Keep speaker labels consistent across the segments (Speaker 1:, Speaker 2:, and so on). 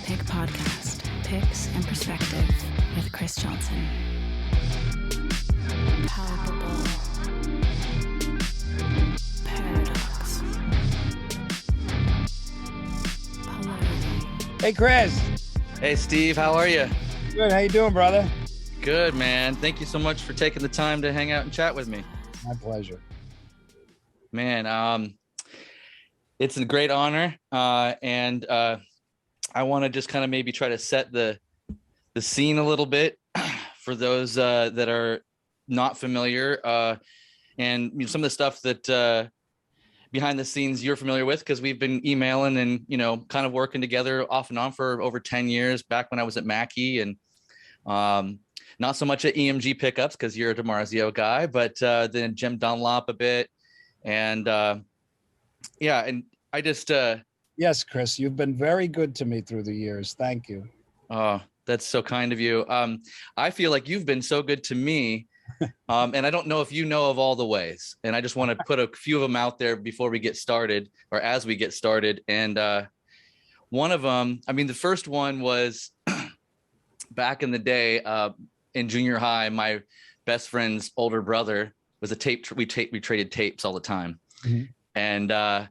Speaker 1: Pick Podcast, Picks and Perspective with Chrys Johnson. Palpable. Paradox. Polarity.
Speaker 2: Hey, Chrys.
Speaker 3: Hey, Steve, how are you?
Speaker 2: Good. How you doing, brother?
Speaker 3: Good, man. Thank you so much for taking the time to hang out and chat with me.
Speaker 2: My pleasure.
Speaker 3: Man, it's a great honor, and I want to just kind of maybe try to set the scene a little bit for those that are not familiar, and some of the stuff that behind the scenes you're familiar with, because we've been emailing and kind of working together off and on for over 10 years. Back when I was at Mackie, and not so much at EMG Pickups because you're a DiMarzio guy, but then Jim Dunlop a bit, and yeah, and I just
Speaker 2: Yes, Chrys, you've been very good to me through the years. Thank you.
Speaker 3: Oh, that's so kind of you. I feel like you've been so good to me, and I don't know if you know of all the ways, and I just want to put a few of them out there before we get started, or as we get started. And one of them, I mean, the first one was back in the day in junior high. My best friend's older brother was a tape. We traded tapes all the time, and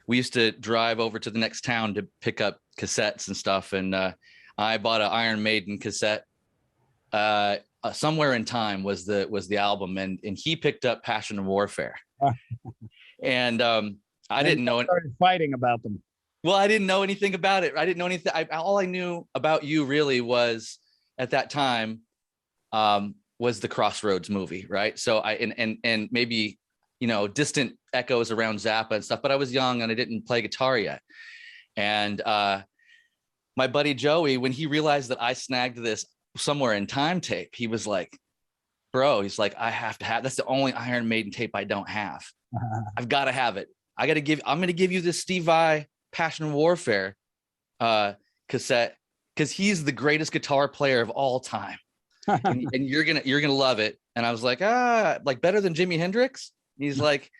Speaker 3: we used to drive over to the next town to pick up cassettes and stuff. And I bought an Iron Maiden cassette. Somewhere in Time was the album, and he picked up Passion and Warfare. And I didn't know it.
Speaker 2: Started fighting about them.
Speaker 3: Well, I didn't know anything about it. I didn't know anything. All I knew about you really was at that time was the Crossroads movie, right? So and maybe distant echoes around Zappa and stuff, but I was young and I didn't play guitar yet. And my buddy Joey, when he realized that I snagged this Somewhere in Time tape, he was like, bro, he's like, I have to have, that's the only Iron Maiden tape I don't have. I've got to have it. I'm going to give you this Steve Vai Passion and Warfare cassette, because he's the greatest guitar player of all time. and you're gonna love it. And I was like, like better than Jimi Hendrix? He's like,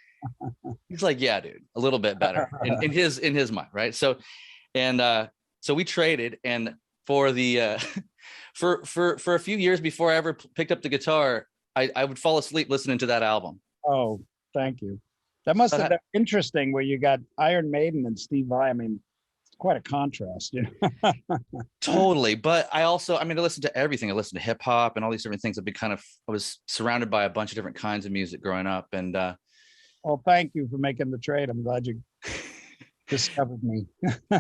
Speaker 3: yeah, dude, a little bit better in his mind, right? So, and so we traded, and for the for a few years before I ever picked up the guitar, I would fall asleep listening to that album.
Speaker 2: Oh, thank you. That must have been interesting, where you got Iron Maiden and Steve Vai. I mean, it's quite a contrast,
Speaker 3: Totally. But I listened to everything. I listened to hip hop and all these different things. I was surrounded by a bunch of different kinds of music growing up. And
Speaker 2: well, thank you for making the trade. I'm glad you discovered me.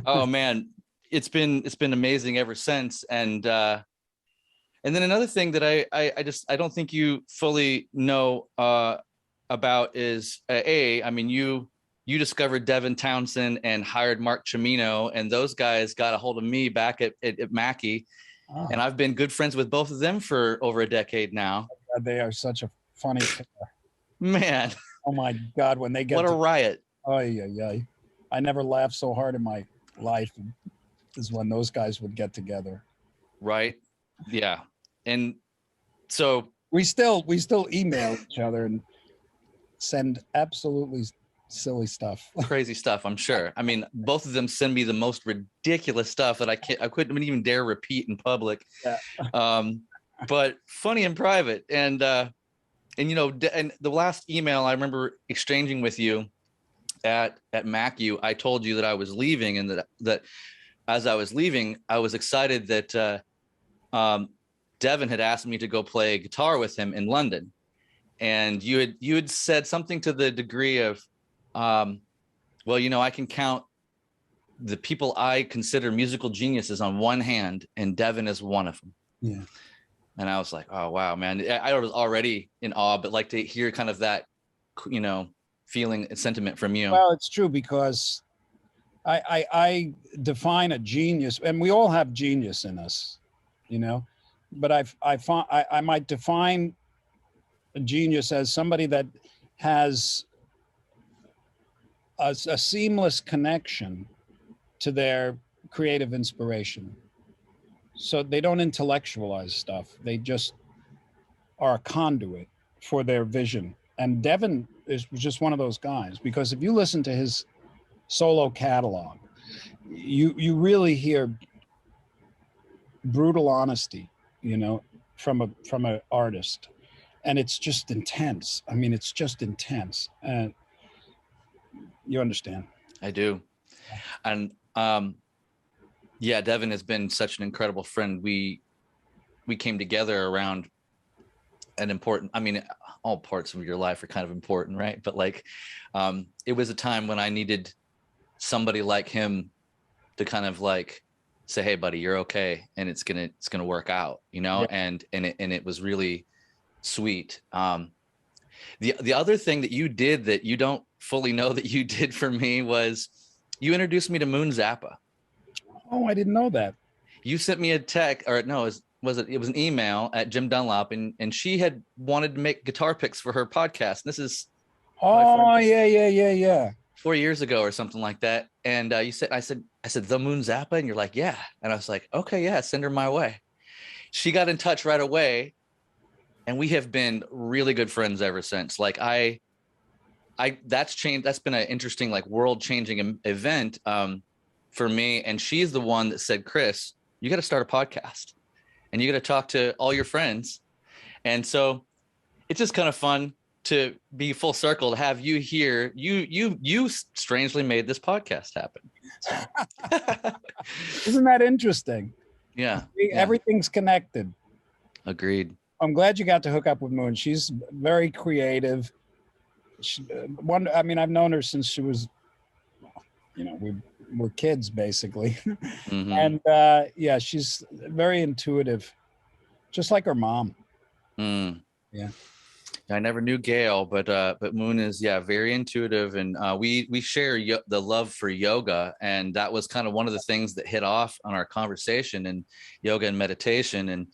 Speaker 3: Oh man, it's been amazing ever since. And then another thing that I don't think you fully know about is I mean, you discovered Devin Townsend and hired Mark Cimino, and those guys got a hold of me back at Mackie. Oh. And I've been good friends with both of them for over a decade now.
Speaker 2: They are such a funny pair.
Speaker 3: Man.
Speaker 2: Oh my God, when they get
Speaker 3: what a riot.
Speaker 2: Oh yeah. I never laughed so hard in my life as when those guys would get together.
Speaker 3: Right. Yeah. And so
Speaker 2: we still email each other and send absolutely silly stuff.
Speaker 3: Crazy stuff, I'm sure. I mean, both of them send me the most ridiculous stuff that I couldn't even dare repeat in public. Yeah. But funny in private. And and the last email I remember exchanging with you at Mackie, I told you that I was leaving, and that as I was leaving, I was excited that Devin had asked me to go play guitar with him in London. And you had said something to the degree of, well, I can count the people I consider musical geniuses on one hand, and Devin is one of them.
Speaker 2: Yeah.
Speaker 3: And I was like, oh, wow, man. I was already in awe, but like to hear kind of that, feeling and sentiment from you.
Speaker 2: Well, it's true, because I define a genius, and we all have genius in us, but I might define a genius as somebody that has a seamless connection to their creative inspiration. So they don't intellectualize stuff. They just are a conduit for their vision. And Devin is just one of those guys, because if you listen to his solo catalog, you really hear brutal honesty, you know, from a artist, and it's just intense. I mean, it's just intense, and you understand.
Speaker 3: I do. And yeah, Devin has been such an incredible friend. We came together around an important, I mean, all parts of your life are kind of important, right? But like, it was a time when I needed somebody like him to kind of like say, hey buddy, you're okay, and it's gonna work out, you know. Yeah. And it was really sweet. The other thing that you did that you don't fully know that you did for me was you introduced me to Moon Zappa.
Speaker 2: Oh, I didn't know that.
Speaker 3: You sent me a text, or no, it was an email at Jim Dunlop, and she had wanted to make guitar picks for her podcast. This is 4 years ago or something like that. And I said the Moon Zappa, and you're like, yeah. And I was like, okay, yeah, send her my way. She got in touch right away, and we have been really good friends ever since. Like that's changed. That's been an interesting, like, world changing event for me. And she's the one that said, Chrys, you got to start a podcast, and you got to talk to all your friends. And so it's just kind of fun to be full circle, to have you here. You strangely made this podcast happen.
Speaker 2: Isn't that interesting?
Speaker 3: Yeah.
Speaker 2: Everything's connected.
Speaker 3: Agreed.
Speaker 2: I'm glad you got to hook up with Moon. She's very creative. I mean, I've known her since she was, you know, we were kids basically. Mm-hmm. And yeah, she's very intuitive, just like her mom.
Speaker 3: Mm.
Speaker 2: Yeah.
Speaker 3: I never knew Gail, but Moon is, yeah, very intuitive, and we share the love for yoga, and that was kind of one of the things that hit off on our conversation, and yoga and meditation. And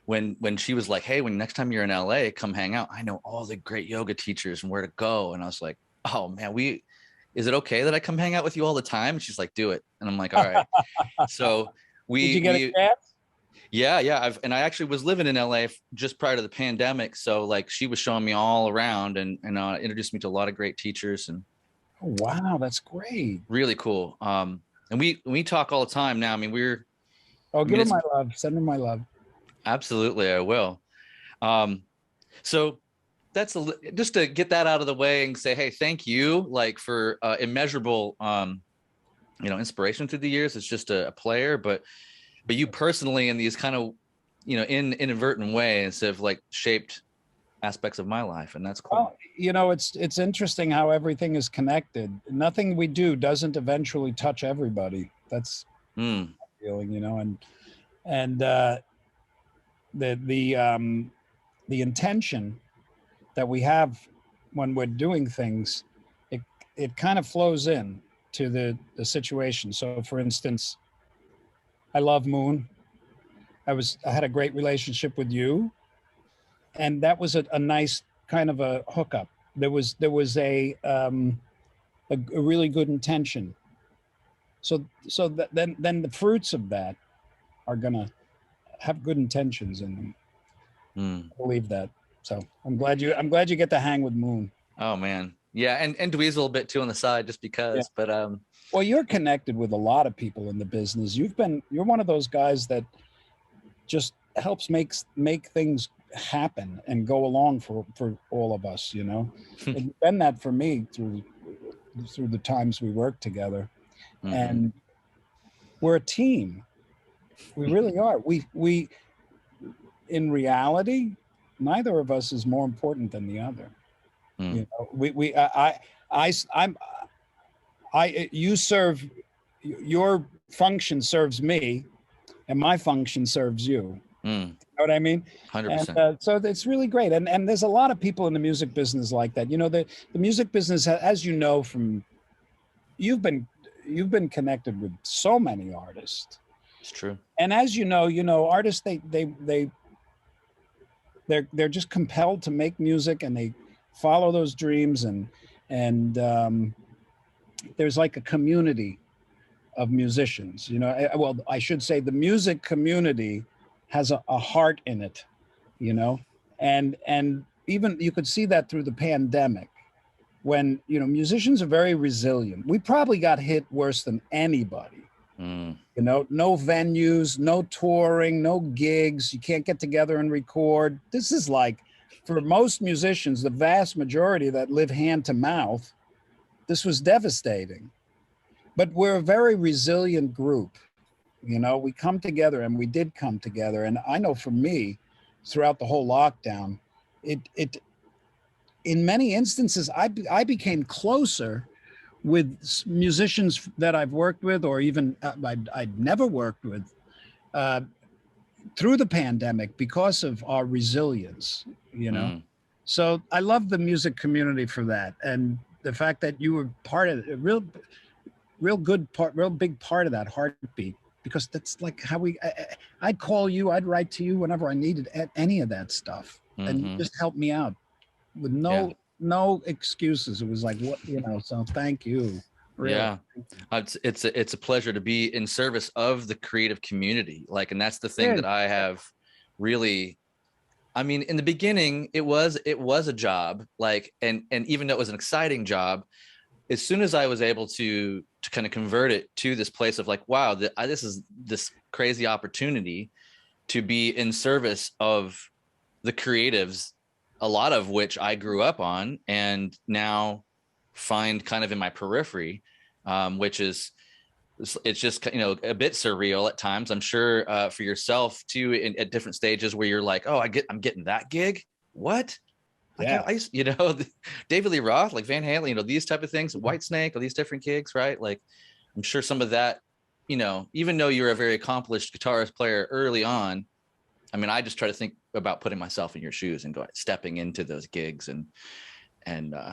Speaker 3: when she was like, hey, when next time you're in LA, come hang out. I know all the great yoga teachers and where to go. And I was like, oh man, is it okay that I come hang out with you all the time? And she's like, do it. And I'm like, all right. So
Speaker 2: did you get a chance?
Speaker 3: Yeah. I actually was living in LA just prior to the pandemic. So like, she was showing me all around and introduced me to a lot of great teachers. And
Speaker 2: oh, wow, that's great.
Speaker 3: Really cool. And we talk all the time now. I mean, give
Speaker 2: her my love. Send her my love.
Speaker 3: Absolutely, I will. So that's just to get that out of the way and say, hey, thank you, like, for immeasurable, inspiration through the years. It's just a player, but you personally, in these kind of, in inadvertent ways, have like shaped aspects of my life, and that's cool.
Speaker 2: Well, it's interesting how everything is connected. Nothing we do doesn't eventually touch everybody. That's my feeling, and the intention that we have when we're doing things, it kind of flows in to the situation. So for instance, I love Moon. I had a great relationship with you, and that was a nice kind of a hookup. There was a really good intention. So then the fruits of that are gonna have good intentions in them. I believe that. So I'm glad you get to hang with Moon.
Speaker 3: Oh man. Yeah. And Dweezil a bit too on the side, just because, yeah. But,
Speaker 2: well, you're connected with a lot of people in the business. You're one of those guys that just helps make things happen and go along for all of us, It's been that for me through the times we worked together. Mm-hmm. And we're a team. We really are. We in reality, neither of us is more important than the other. You serve, your function serves me, and my function serves you. You know what I mean?
Speaker 3: 100%.
Speaker 2: So it's really great. And there's a lot of people in the music business like that. The music business, as you know, you've been connected with so many artists.
Speaker 3: It's true.
Speaker 2: And as you know, artists, they're just compelled to make music, and they follow those dreams, and there's like a community of musicians, well, I should say the music community has a heart in it, and even you could see that through the pandemic when, musicians are very resilient. We probably got hit worse than anybody,
Speaker 3: Mm.
Speaker 2: You know, no venues, no touring, no gigs. You can't get together and record. This is like, for most musicians, the vast majority that live hand to mouth, this was devastating. But we're a very resilient group. You know, we come together, and we did come together. And I know for me, throughout the whole lockdown, it in many instances, I became closer with musicians that I've worked with, or even I'd never worked with, uh, through the pandemic, because of our resilience, you know.
Speaker 3: Mm.
Speaker 2: So I love the music community for that, and the fact that you were part of it, a real good part, real big part of that heartbeat, because that's like how I'd call you, I'd write to you whenever I needed any of that stuff, and you
Speaker 3: Mhm.
Speaker 2: just help me out with
Speaker 3: Yeah.
Speaker 2: no excuses. It was like, what, you know, so thank you. Really.
Speaker 3: Yeah. It's a pleasure to be in service of the creative community. Like, and that's the thing
Speaker 2: Yeah.
Speaker 3: that I have really, I mean, in the beginning, it was a job, like, and even though it was an exciting job, as soon as I was able to kind of convert it to this place of like, wow, this is this crazy opportunity to be in service of the creatives, a lot of which I grew up on and now find kind of in my periphery, which is, it's just, you know, a bit surreal at times. I'm sure for yourself too, at different stages where you're like, oh, I'm getting that gig. What? Like,
Speaker 2: Yeah.
Speaker 3: I used, you know, David Lee Roth, like Van Halen, you know, these type of things, White Snake, all these different gigs, right? Like, I'm sure some of that, you know, even though you're a very accomplished guitarist player early on, I mean, I just try to think about putting myself in your shoes and stepping into those gigs and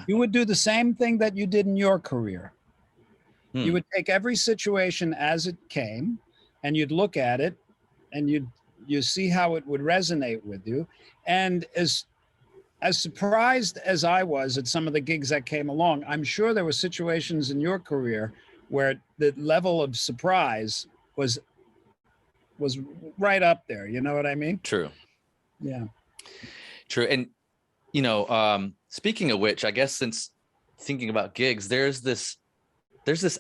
Speaker 2: You would do the same thing that you did in your career. You
Speaker 3: hmm.
Speaker 2: would take every situation as it came, and you'd look at it, and you see how it would resonate with you. And as surprised as I was at some of the gigs that came along, I'm sure there were situations in your career where the level of surprise was right up there. You know what I mean?
Speaker 3: True.
Speaker 2: Yeah.
Speaker 3: True. And, you know, speaking of which, I guess since thinking about gigs, there's this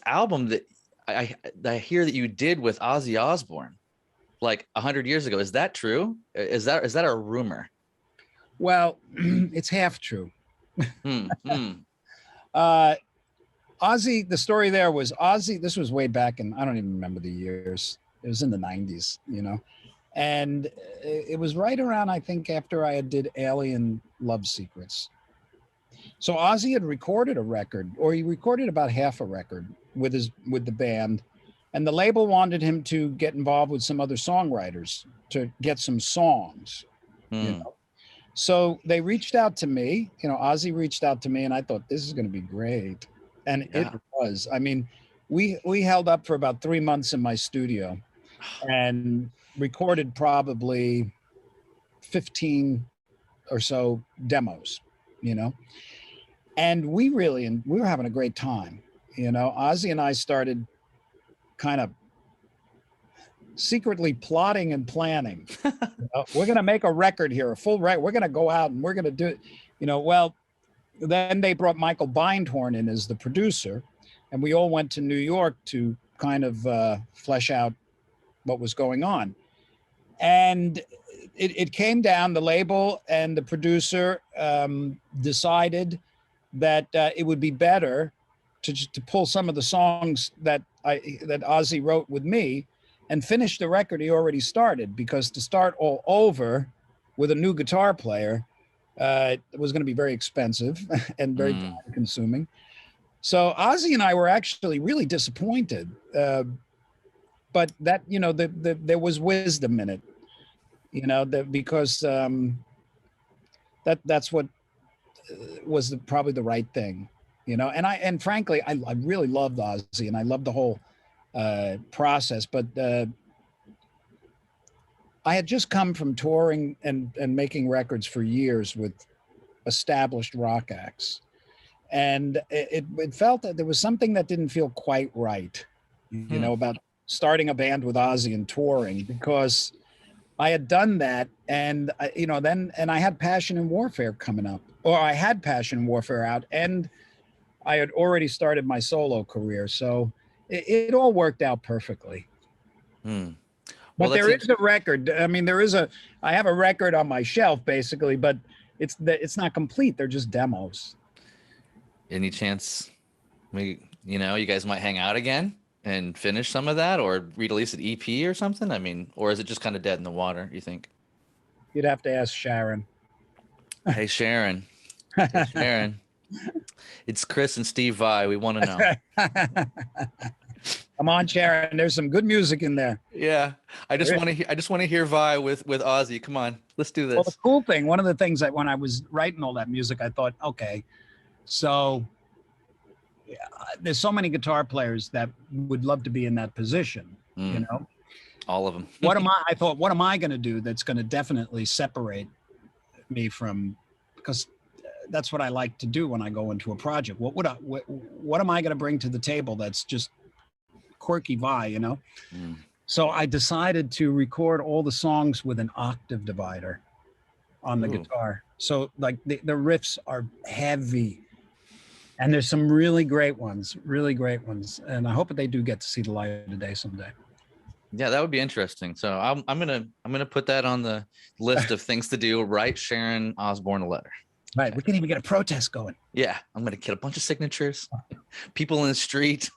Speaker 3: album that I hear that you did with Ozzy Osbourne like 100 years ago. Is that true? Is that a rumor?
Speaker 2: Well, it's half true.
Speaker 3: Hmm. Hmm.
Speaker 2: Uh, Ozzy, the story there was Ozzy. This was way back in, I don't even remember the years. It was in the 90s, you know, and it was right around, I think, after I had did Alien Love Secrets. So Ozzy had recorded a record, or he recorded about half a record with the band, and the label wanted him to get involved with some other songwriters to get some songs, you
Speaker 3: Hmm.
Speaker 2: know. So they reached out to me, you know, Ozzy reached out to me, and I thought, this is going to be great. And it
Speaker 3: Yeah.
Speaker 2: was. I mean, we held up for about 3 months in my studio and recorded probably 15 or so demos, you know. And we were having a great time. You know, Ozzy and I started kind of secretly plotting and planning. We're going to make a record here, a full record. We're going to go out and we're going to do it. You know, well, then they brought Michael Bindhorn in as the producer, and we all went to New York to kind of flesh out what was going on. And it came down, the label and the producer decided that it would be better to pull some of the songs that Ozzy wrote with me and finish the record he already started, because to start all over with a new guitar player it was going to be very expensive and very time consuming. So Ozzy and I were actually really disappointed, but that, you know, there was wisdom in it, you know, because that's what was probably the right thing, you know. And frankly, I really loved Ozzy, and I loved the whole process. But I had just come from touring and making records for years with established rock acts, and it felt that there was something that didn't feel quite right, you know, about starting a band with Ozzy and touring, because I had done that, and you know, and I had Passion and Warfare coming up, or I had Passion and Warfare out, and I had already started my solo career. So it all worked out perfectly.
Speaker 3: Well,
Speaker 2: But there is a record. I mean, I have a record on my shelf basically, but it's not complete. They're just demos.
Speaker 3: Any chance you guys might hang out again and finish some of that, or release an EP or something? I mean, or is it just kind of dead in the water, you think?
Speaker 2: You'd have to ask Sharon.
Speaker 3: Hey, Sharon. Hey, Sharon. It's Chrys and Steve Vai. We want to know.
Speaker 2: Come on, Sharon. There's some good music in there.
Speaker 3: Yeah. I just want to hear Vai with Ozzy. Come on. Let's do this.
Speaker 2: Well, the cool thing, one of the things that when I was writing all that music, I thought, okay, so there's so many guitar players that would love to be in that position, you know?
Speaker 3: All of them.
Speaker 2: I thought, what am I going to do that's going to definitely separate me from, because that's what I like to do when I go into a project. What am I going to bring to the table that's just quirky Vai, you know? So I decided to record all the songs with an octave divider on the guitar. So like the riffs are heavy, and there's some really great ones. And I hope that they do get to see the light of the day someday. Yeah,
Speaker 3: that would be interesting. So I'm gonna put that on the list of things to do. Write Sharon Osbourne a letter.
Speaker 2: Right, okay. We can even get a protest going.
Speaker 3: Yeah, I'm gonna get a bunch of signatures, people in the street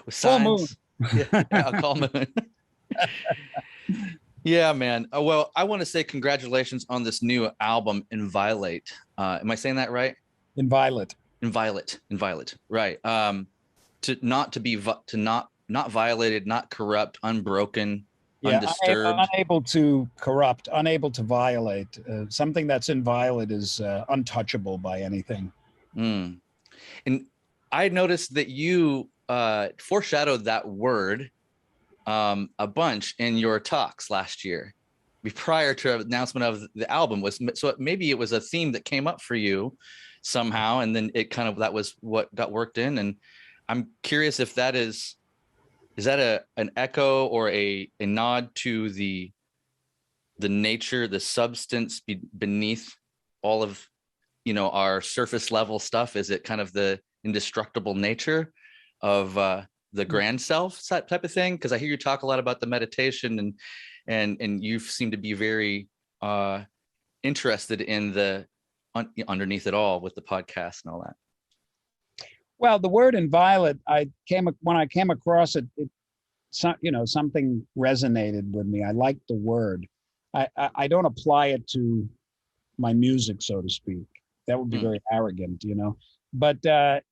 Speaker 3: with signs. I'll call Moon. Yeah, man. Well, I want to say congratulations on this new album, Inviolate. Am I saying that right?
Speaker 2: Inviolate.
Speaker 3: Right. Not violated, not corrupt, unbroken, undisturbed.
Speaker 2: Unable to corrupt, unable to violate. Something that's inviolate is untouchable by anything.
Speaker 3: And I noticed that you foreshadowed that word a bunch in your talks last year, prior to the announcement of the album. So maybe it was a theme that came up for you somehow, and then that was what got worked in. And I'm curious if is that an echo or a nod to the nature, the substance beneath all of our surface level stuff? Is it kind of the indestructible nature of the grand self type of thing? Because I hear you talk a lot about the meditation, and you seem to be very interested in the underneath it all with the podcast and all that.
Speaker 2: Well, the word inviolate, when I came across it, something resonated with me. I liked the word. I don't apply it to my music, so to speak. That would be very arrogant, but I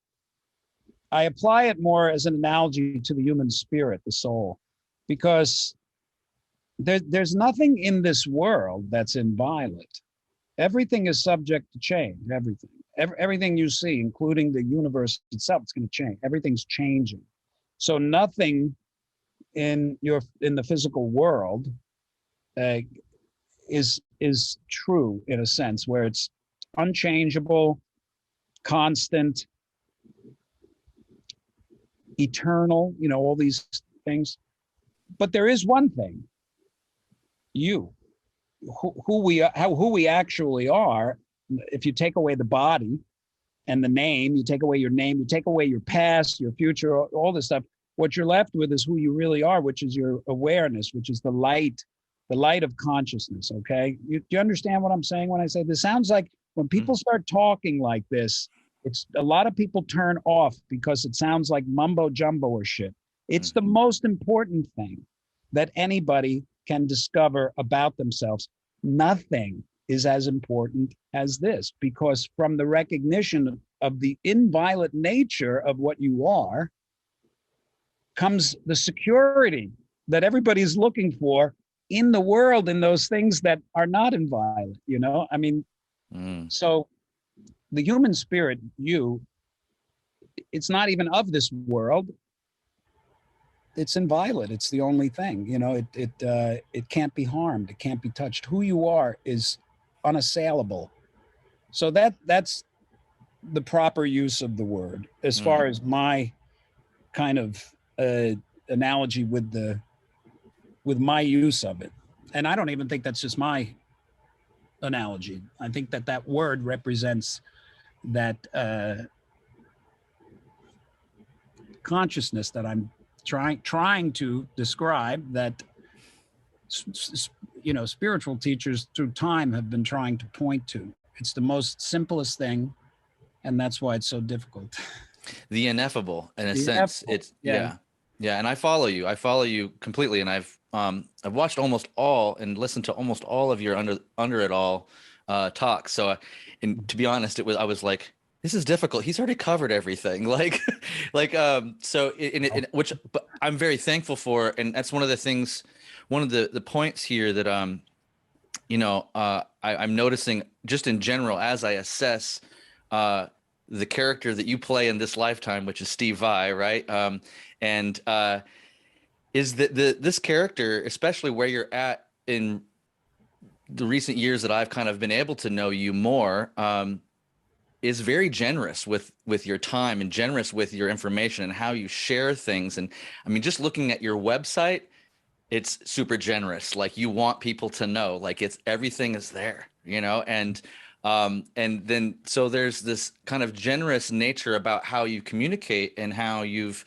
Speaker 2: apply it more as an analogy to the human spirit, the soul, because there's nothing in this world that's inviolate. Everything is subject to change. Everything you see, including the universe itself, it's going to change. Everything's changing. So nothing in the physical world is true, in a sense, where it's unchangeable, constant, eternal, all these things. But there is one thing: who we actually are. If you take away the body and the name, you take away your name, you take away your past, your future, all this stuff, what you're left with is who you really are, which is your awareness, which is the light of consciousness. Okay, do you understand what I'm saying when I say this? Sounds like when people start talking like this, it's a lot of people turn off because it sounds like mumbo jumbo or shit. It's the most important thing that anybody can discover about themselves. Nothing is as important as this, because from the recognition of the inviolate nature of what you are comes the security that everybody's looking for in the world, in those things that are not inviolate, I mean, so the human spirit, it's not even of this world. It's inviolate. It's the only thing, it can't be harmed. It can't be touched. Who you are is unassailable. So that's the proper use of the word as far as my kind of analogy with my use of it. And I don't even think that's just my analogy. I think that word represents that consciousness that I'm trying to describe that spiritual teachers through time have been trying to point to. It's the most simplest thing, and that's why it's so difficult.
Speaker 3: The ineffable, in a
Speaker 2: The
Speaker 3: sense.
Speaker 2: ineffable,
Speaker 3: It's yeah. And I follow you completely. And I've watched almost all and listened to almost all of your under it all talks. So, and to be honest, I was like, this is difficult. He's already covered everything. Which but I'm very thankful for. And that's one of the things, one of the points here that, I'm noticing just in general, as I assess, the character that you play in this lifetime, which is Steve Vai, right? Is that this character, especially where you're at in the recent years that I've kind of been able to know you more, is very generous with your time and generous with your information and how you share things. And I mean, just looking at your website, it's super generous. Like, you want people to know, like, everything is there, and then so there's this kind of generous nature about how you communicate and how you've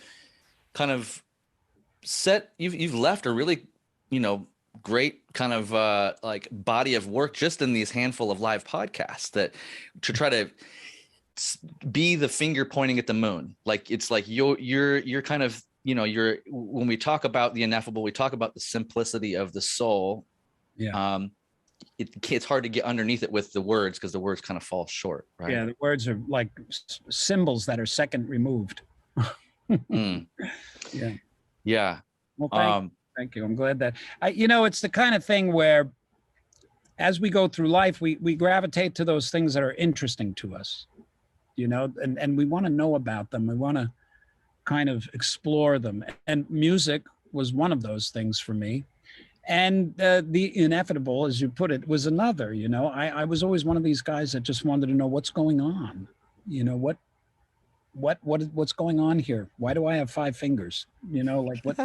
Speaker 3: kind of you've left a really, great kind of like body of work just in these handful of live podcasts that to try to be the finger pointing at the moon. Like, it's like you're kind of, when we talk about the ineffable, we talk about the simplicity of the soul.
Speaker 2: Yeah.
Speaker 3: It's hard to get underneath it with the words, because the words kind of fall short, right?
Speaker 2: Yeah, the words are like symbols that are second removed. Yeah.
Speaker 3: Yeah.
Speaker 2: Well, thank you. I'm glad that it's the kind of thing where, as we go through life, we gravitate to those things that are interesting to us, and we want to know about them. We want to kind of explore them. And music was one of those things for me. And the inevitable, as you put it, was another. I was always one of these guys that just wanted to know what's going on. What's going on here? Why do I have 5 fingers? Like what?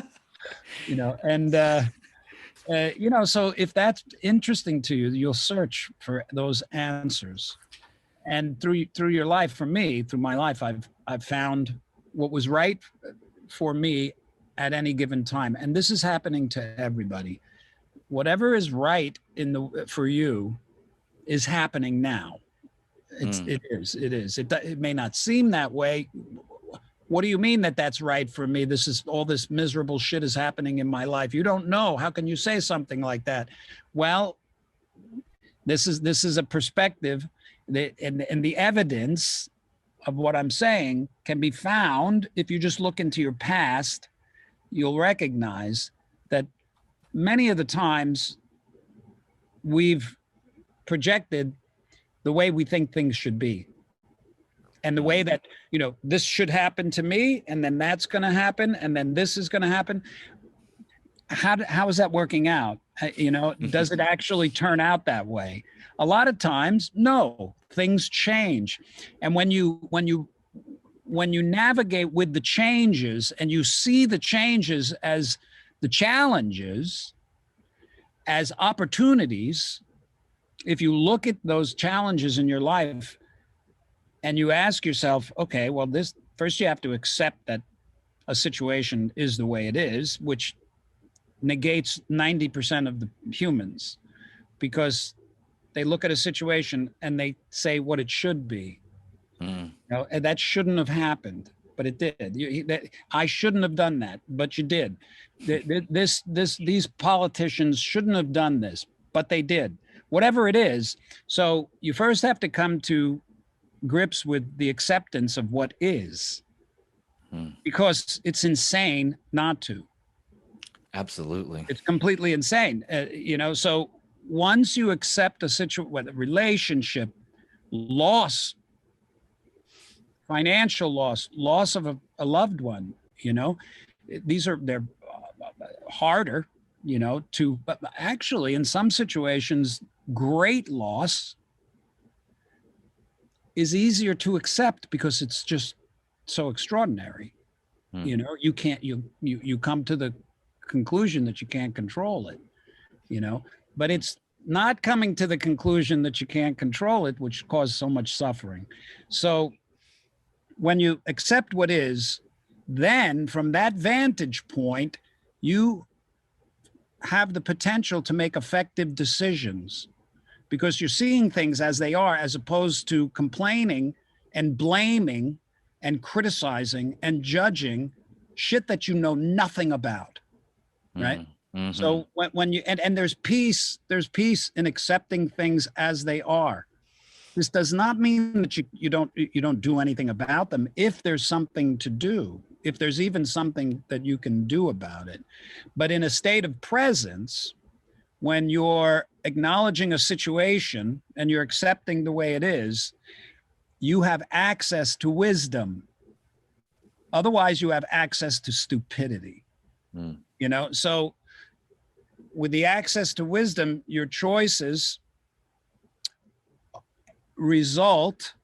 Speaker 2: So if that's interesting to you, you'll search for those answers. And through your life, for me, through my life, I've found what was right for me at any given time. And this is happening to everybody. Whatever is right for you is happening now. It is. It may not seem that way. What do you mean that that's right for me? All this miserable shit is happening in my life. You don't know. How can you say something like that? Well, this is a perspective and the evidence of what I'm saying can be found if you just look into your past. You'll recognize that many of the times we've projected the way we think things should be, and the way that, this should happen to me, and then that's going to happen, and then this is going to happen. How is that working out? Does it actually turn out that way? A lot of times, no, things change. And when you navigate with the changes and you see the changes as the challenges, as opportunities, if you look at those challenges in your life and you ask yourself, okay, well, first you have to accept that a situation is the way it is, which negates 90% of the humans, because they look at a situation and they say what it should be. And that shouldn't have happened, but it did. I shouldn't have done that, but you did. These politicians shouldn't have done this, but they did. Whatever it is. So you first have to come to grips with the acceptance of what is, because it's insane not to.
Speaker 3: Absolutely.
Speaker 2: It's completely insane. So once you accept a situation, whether relationship, loss, financial loss of a loved one, they're harder, but actually in some situations, great loss is easier to accept because it's just so extraordinary. You can't, you come to the conclusion that you can't control it, but it's not coming to the conclusion that you can't control it, which caused so much suffering. So when you accept what is, then from that vantage point, you have the potential to make effective decisions because you're seeing things as they are, as opposed to complaining and blaming and criticizing and judging shit that you know nothing about, right?
Speaker 3: Mm-hmm.
Speaker 2: So when you and there's peace in accepting things as they are. This does not mean that you don't do anything about them if there's something to do, if there's even something that you can do about it. But in a state of presence, when you're acknowledging a situation and you're accepting the way it is, you have access to wisdom. Otherwise, you have access to stupidity. You know, so with the access to wisdom, your choices result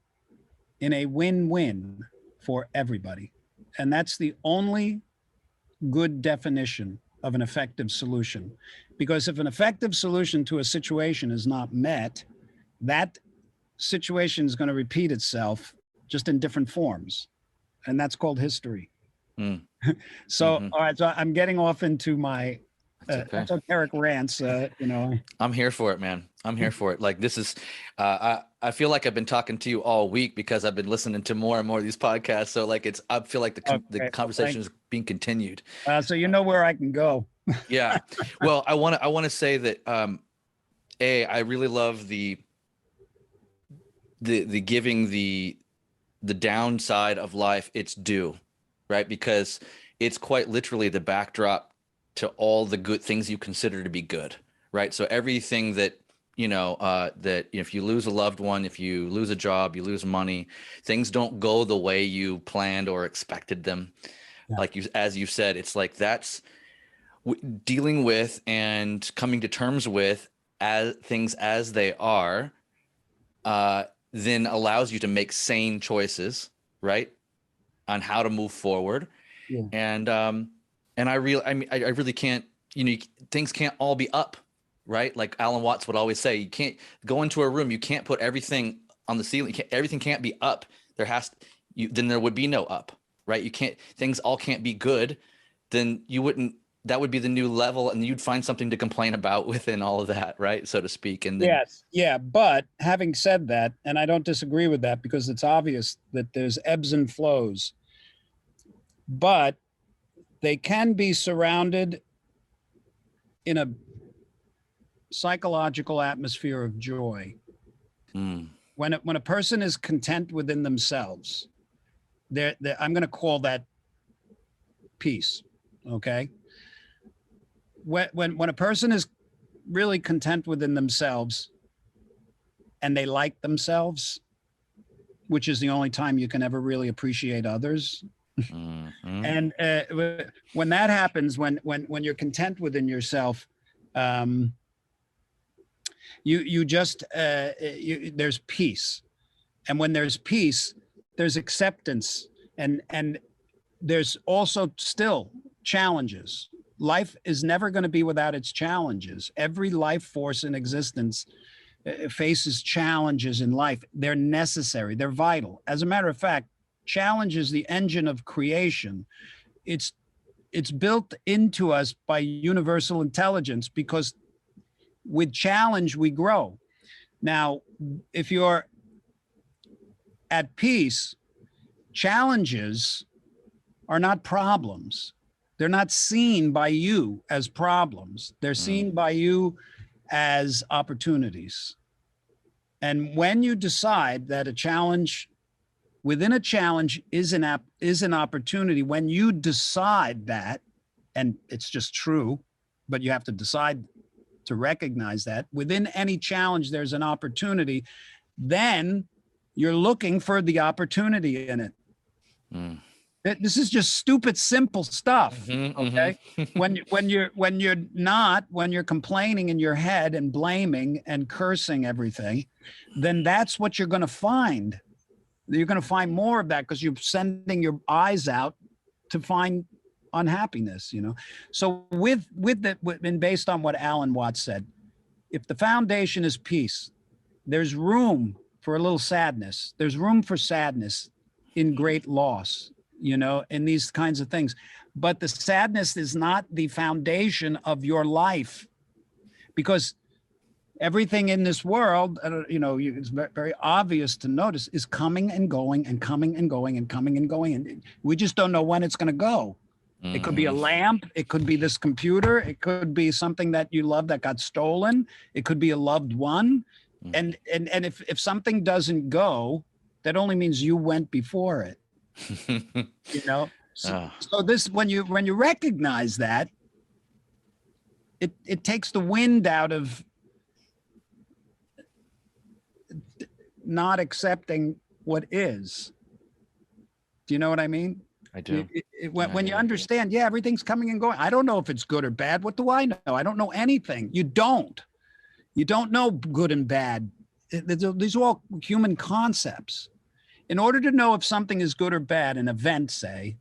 Speaker 2: in a win-win for everybody. And that's the only good definition of an effective solution. Because if an effective solution to a situation is not met, that situation is going to repeat itself just in different forms. And that's called history. So, all right, so I'm getting off into my esoteric rants, you know.
Speaker 3: I'm here for it, man. I'm here for it. Like this is, I feel like I've been talking to you all week because I've been listening to more and more of these podcasts. So like I feel like the conversation is being continued.
Speaker 2: So you know where I can go.
Speaker 3: Yeah. Well, I want to say that, I really love the giving the downside of life its due, right? Because it's quite literally the backdrop to all the good things you consider to be good, right? So everything that, that if you lose a loved one, if you lose a job, you lose money, things don't go the way you planned or expected them. Yeah. Like as you said, it's like that's dealing with and coming to terms with as things as they are, then allows you to make sane choices, right? On how to move forward. Yeah. And I really can't, things can't all be up, right? Like Alan Watts would always say, you can't go into a room, you can't put everything on the ceiling. Everything can't be up. Then there would be no up, right? Things all can't be good. Then that would be the new level, and you'd find something to complain about within all of that, right? So to speak. And then,
Speaker 2: yes. Yeah. But having said that, and I don't disagree with that because it's obvious that there's ebbs and flows, but they can be surrounded in a psychological atmosphere of joy. When a person is content within themselves, I'm going to call that peace. Okay. When a person is really content within themselves and they like themselves, which is the only time you can ever really appreciate others. Mm-hmm. And when that happens, when you're content within yourself, there's peace. And when there's peace, there's acceptance, and there's also still challenges. Life is never going to be without its challenges. Every life force in existence faces challenges in life. They're necessary. They're vital. As a matter of fact, challenge is the engine of creation. It's built into us by universal intelligence because with challenge, we grow. Now, if you're at peace, challenges are not problems. They're not seen by you as problems. They're seen by you as opportunities. And when you decide that a challenge within a challenge is an opportunity, when you decide that, and it's just true, but you have to decide to recognize that within any challenge, there's an opportunity, then you're looking for the opportunity in it. This is just stupid, simple stuff. Okay. When you're complaining in your head and blaming and cursing everything, then that's what you're going to find. You're going to find more of that because you're sending your eyes out to find unhappiness, So and based on what Alan Watts said, if the foundation is peace, there's room for a little sadness. There's room for sadness in great loss. in these kinds of things. But the sadness is not the foundation of your life, because everything in this world, it's very obvious to notice, is coming and going and coming and going and coming and going. And we just don't know when it's going to go. It could be a lamp. It could be this computer. It could be something that you love that got stolen. It could be a loved one. And if something doesn't go, that only means you went before it. So this, when you recognize that, it takes the wind out of not accepting what is. Do you know what I mean?
Speaker 3: I do.
Speaker 2: When you understand, everything's coming and going. I don't know if it's good or bad. What do I know? I don't know anything. You don't know good and bad. These are all human concepts. In order to know if something is good or bad, an event, say,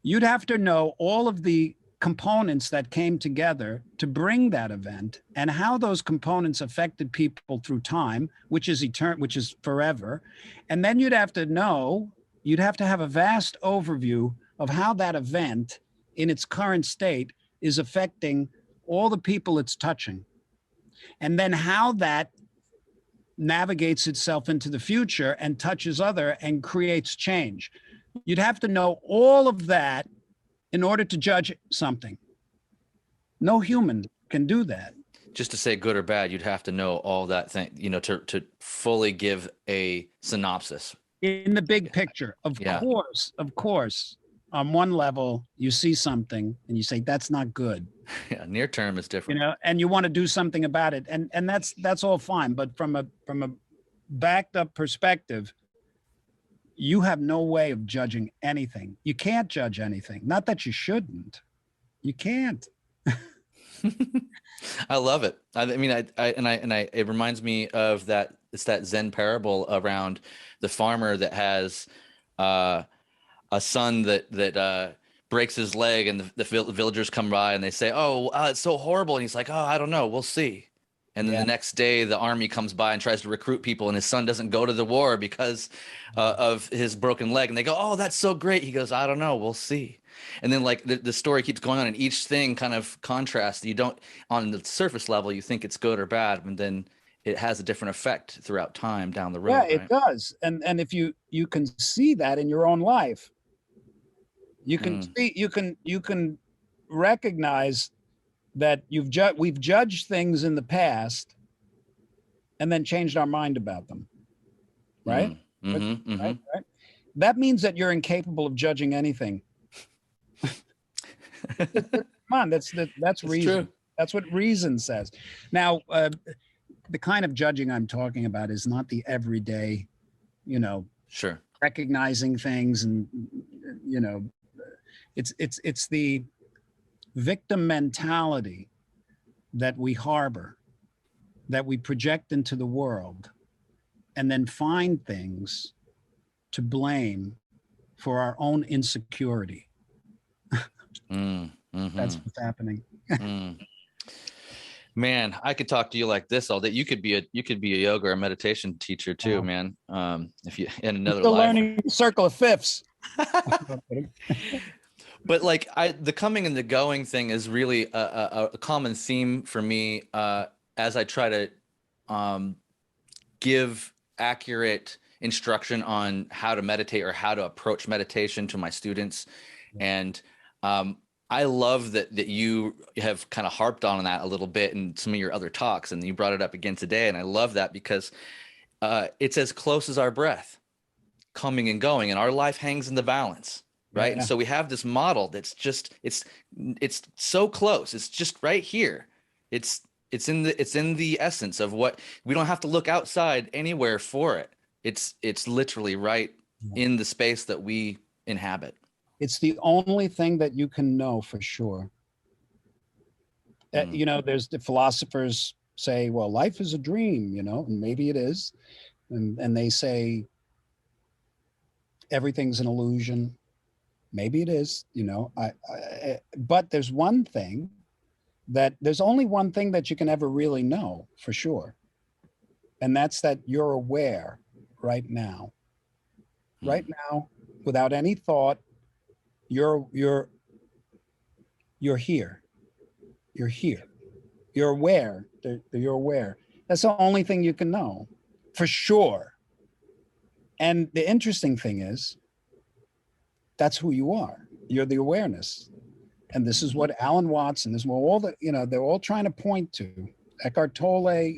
Speaker 2: you'd have to know all of the components that came together to bring that event, and how those components affected people through time, which is eternal, which is forever. And then you'd have to have a vast overview of how that event in its current state is affecting all the people it's touching. And then how that navigates itself into the future and touches other and creates change. You'd have to know all of that in order to judge something. No human can do that.
Speaker 3: Just to say good or bad, you'd have to know all that thing, to fully give a synopsis.
Speaker 2: In the big picture, of course, on one level, you see something and you say, that's not good.
Speaker 3: Yeah, near term is different.
Speaker 2: And you want to do something about it. And that's all fine. But from a backed up perspective, you have no way of judging anything. You can't judge anything. Not that you shouldn't. You can't.
Speaker 3: I love it. It reminds me of that. It's that Zen parable around the farmer that has a son that breaks his leg, and the villagers come by and they say, "Oh, it's so horrible." And he's like, "Oh, I don't know. We'll see." And then the next day, the army comes by and tries to recruit people, and his son doesn't go to the war because of his broken leg. And they go, "Oh, that's so great." He goes, "I don't know. We'll see." And then the story keeps going on, and each thing kind of contrasts. You don't, on the surface level, you think it's good or bad, and then it has a different effect throughout time down the road.
Speaker 2: Yeah, it does. And if you can see that in your own life, you can see, you can recognize that we've judged things in the past and then changed our mind about them, right? Right? That means that you're incapable of judging anything. Come on, that's reason.
Speaker 3: True.
Speaker 2: That's what reason says. Now, the kind of judging I'm talking about is not the everyday,
Speaker 3: Sure,
Speaker 2: recognizing things, and it's the victim mentality that we harbor, that we project into the world, and then find things to blame for our own insecurity. That's what's happening.
Speaker 3: Man, I could talk to you like this all day. You could be a yoga or meditation teacher too, man. If you in another
Speaker 2: still
Speaker 3: life.
Speaker 2: Learning circle of fifths.
Speaker 3: But the coming and the going thing is really a common theme for me as I try to give accurate instruction on how to meditate or how to approach meditation to my students. And I love that you have kind of harped on that a little bit in some of your other talks, and you brought it up again today. And I love that because it's as close as our breath, coming and going, and our life hangs in the balance. Right. Yeah. And so we have this model that's just, it's so close. It's just right here. It's in the essence of what we don't have to look outside anywhere for it. It's literally right in the space that we inhabit.
Speaker 2: It's the only thing that you can know for sure. There's the philosophers say, well, life is a dream, and maybe it is. And they say everything's an illusion. Maybe it is, but there's only one thing that you can ever really know for sure. And that's that you're aware right now, without any thought, you're here. You're here. You're aware. You're aware. That's the only thing you can know, for sure. And the interesting thing is, that's who you are. You're the awareness. And this is what Alan Watts and this is what all the, they're all trying to point to. Eckhart Tolle,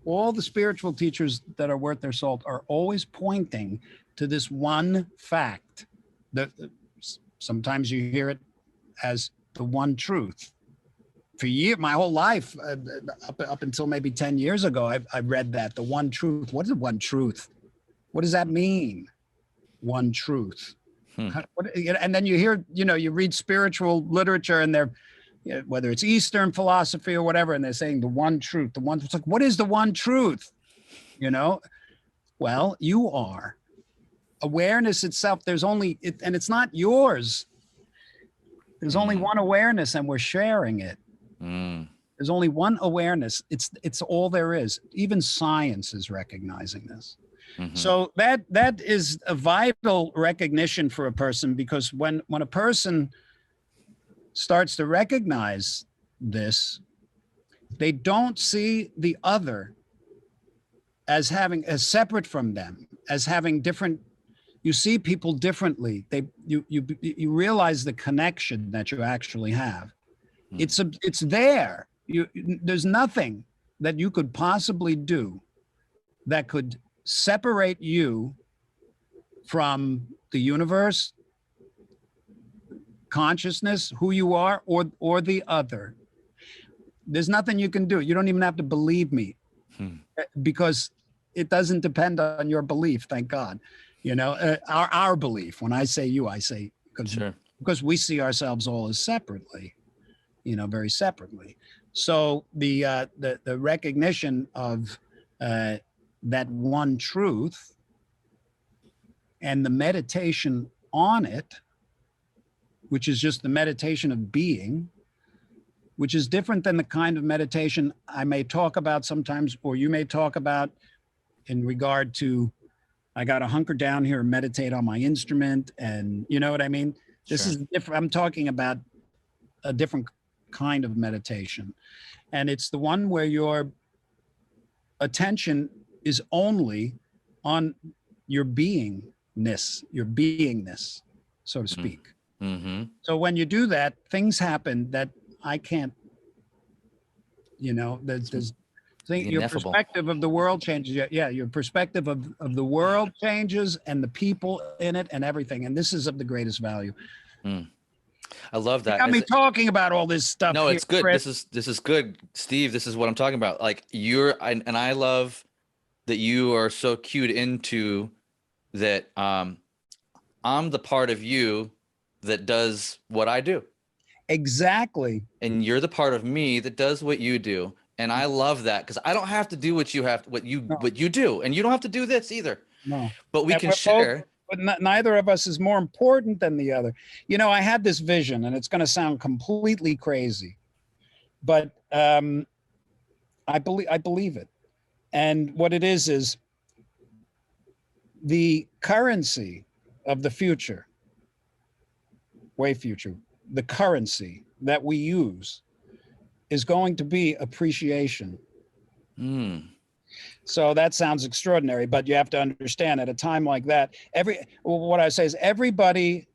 Speaker 2: all the spiritual teachers that are worth their salt are always pointing to this one fact that sometimes you hear it as the one truth. For my whole life, up until maybe 10 years ago, I read that, the one truth. What is one truth? What does that mean? One truth. And then you hear, you read spiritual literature and they're, whether it's Eastern philosophy or whatever, and they're saying the one truth, it's like, what is the one truth? Well, you are. Awareness itself, there's only, and it's not yours. There's only one awareness and we're sharing it. There's only one awareness. It's all there is. Even science is recognizing this. So that is a vital recognition for a person, because when a person starts to recognize this, they don't see the other as separate from them, as having different. You see people differently. You realize the connection that you actually have. It's there. There's nothing that you could possibly do that could separate you from the universe, consciousness, who you are, or the other. There's nothing you can do. You don't even have to believe me, because it doesn't depend on your belief. Thank God. Our belief. When I say you, I say because we see ourselves all as separately, very separately. So the recognition of that one truth and the meditation on it, which is just the meditation of being, which is different than the kind of meditation I may talk about sometimes, or you may talk about in regard to, I got to hunker down here and meditate on my instrument. And you know what I mean? This is different. I'm talking about a different kind of meditation. And it's the one where your attention is only on your beingness, so to speak. So when you do that, things happen that I can't, there's your perspective of the world changes. Yeah, your perspective of the world changes, and the people in it and everything. And this is of the greatest value.
Speaker 3: I love that.
Speaker 2: Got me talking about all this stuff.
Speaker 3: No, it's good.
Speaker 2: Chrys.
Speaker 3: This is good, Steve. This is what I'm talking about. Like and I love that you are so cued into that. I'm the part of you that does what I do.
Speaker 2: Exactly.
Speaker 3: And you're the part of me that does what you do. And I love that, because I don't have to do what you do, and you don't have to do this either.
Speaker 2: No.
Speaker 3: But we can share.
Speaker 2: But neither of us is more important than the other. I had this vision, and it's going to sound completely crazy, but I believe it. And what it is the currency of the future, way future, the currency that we use is going to be appreciation. So that sounds extraordinary, but you have to understand, at a time like that, what I say is everybody